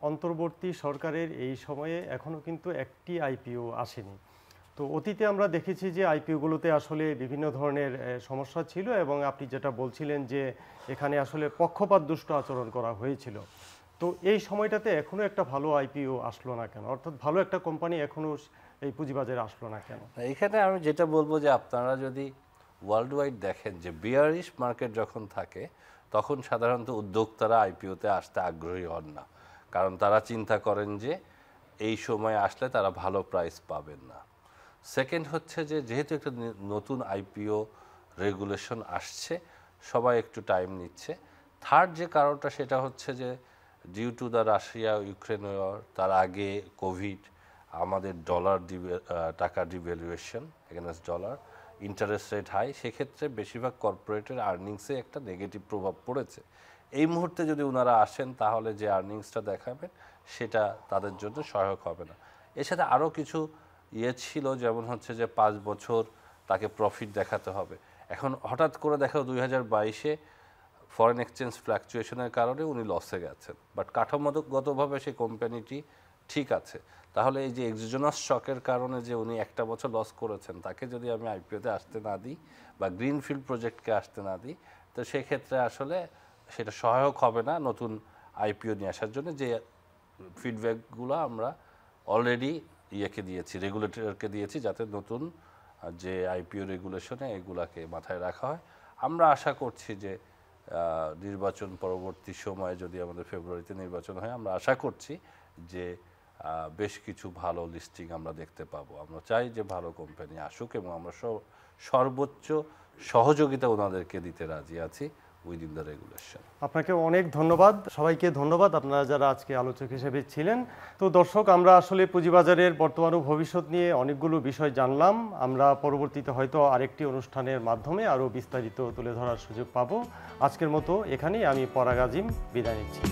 অন্তর্বর্তী সরকারের এই সময়ে এখনও কিন্তু একটি আইপিও আসেনি। তো অতীতে আমরা দেখেছি যে আইপিওগুলোতে আসলে বিভিন্ন ধরনের সমস্যা ছিল, এবং আপনি যেটা বলছিলেন যে এখানে আসলে পক্ষপাতদুষ্ট আচরণ করা হয়েছিল। তো এই সময়টাতে এখনও একটা ভালো আইপিও আসলো না কেন, অর্থাৎ ভালো একটা কোম্পানি এখনও এই পুঁজিবাজারে আসলো না কেন? এখানে আমি যেটা বলবো যে আপনারা যদি ওয়ার্ল্ড ওয়াইড দেখেন যে বিয়ারিশ মার্কেট যখন থাকে, তখন সাধারণত উদ্যোক্তারা আইপিওতে আসতে আগ্রহী হন না, কারণ তারা চিন্তা করেন যে এই সময় আসলে তারা ভালো প্রাইস পাবেন না। সেকেন্ড হচ্ছে যে যেহেতু একটা নতুন আইপিও রেগুলেশন আসছে, সবাই একটু টাইম নিচ্ছে। থার্ড যে কারণটা সেটা হচ্ছে যে due to the Russia Ukraine war, তার আগে কোভিড, আমাদের টাকা devaluation against dollar, interest rate high, সেক্ষেত্রে বেশিরভাগ কর্পোরেটের আর্নিংসে একটা নেগেটিভ প্রভাব পড়েছে। এই মুহূর্তে যদি ওনারা আসেন, তাহলে যে আর্নিংসটা দেখাবেন সেটা তাদের জন্য সহায়ক হবে না। এর সাথে আরও কিছু ছিল, যেমন হচ্ছে যে 5 বছর তাকে প্রফিট দেখাতে হবে। এখন হঠাৎ করে দেখা 2022-এ ফরেন এক্সচেঞ্জ ফ্ল্যাকচুয়েশনের কারণে উনি লসে গেছেন, বাট কাঠামোগতভাবে সেই কোম্পানিটি ঠিক আছে। তাহলে এই যে এক্সোজেনাস শকের কারণে যে উনি একটা বছর লস করেছেন, তাকে যদি আমি আইপিওতে আসতে না দিই বা গ্রিনফিল্ড প্রজেক্টকে আসতে না দিই, তো সেক্ষেত্রে আসলে সেটা সহায়ক হবে না নতুন আইপিও নিয়ে আসার জন্য। যে ফিডব্যাকগুলো আমরা অলরেডি দিয়েছি, রেগুলেটরকে দিয়েছি, যাতে নতুন যে আইপিও রেগুলেশনে এগুলাকে মাথায় রাখা হয়। আমরা আশা করছি যে নির্বাচন পরবর্তী সময়ে, যদি আমাদের ফেব্রুয়ারিতে নির্বাচন হয়, আমরা আশা করছি যে বেশ কিছু ভালো লিস্টিং আমরা দেখতে পাবো। আমরা চাই যে ভালো কোম্পানি আসুক, এবং আমরা সর্বোচ্চ সহযোগিতা ওনাদেরকে দিতে রাজি আছি উইদিন দ্য রেগুলেশন। আপনাকে অনেক ধন্যবাদ, সবাইকে ধন্যবাদ আপনারা যারা আজকে আলোচক হিসেবে ছিলেন। তো দর্শক, আমরা আসলে পুঁজিবাজারের বর্তমান ও ভবিষ্যৎ নিয়ে অনেকগুলো বিষয় জানলাম। আমরা পরবর্তীতে হয়তো আরেকটি অনুষ্ঠানের মাধ্যমে আরও বিস্তারিত তুলে ধরার সুযোগ পাবো। আজকের মতো এখানেই আমি পরাগ আজিম বিদায় নিচ্ছি।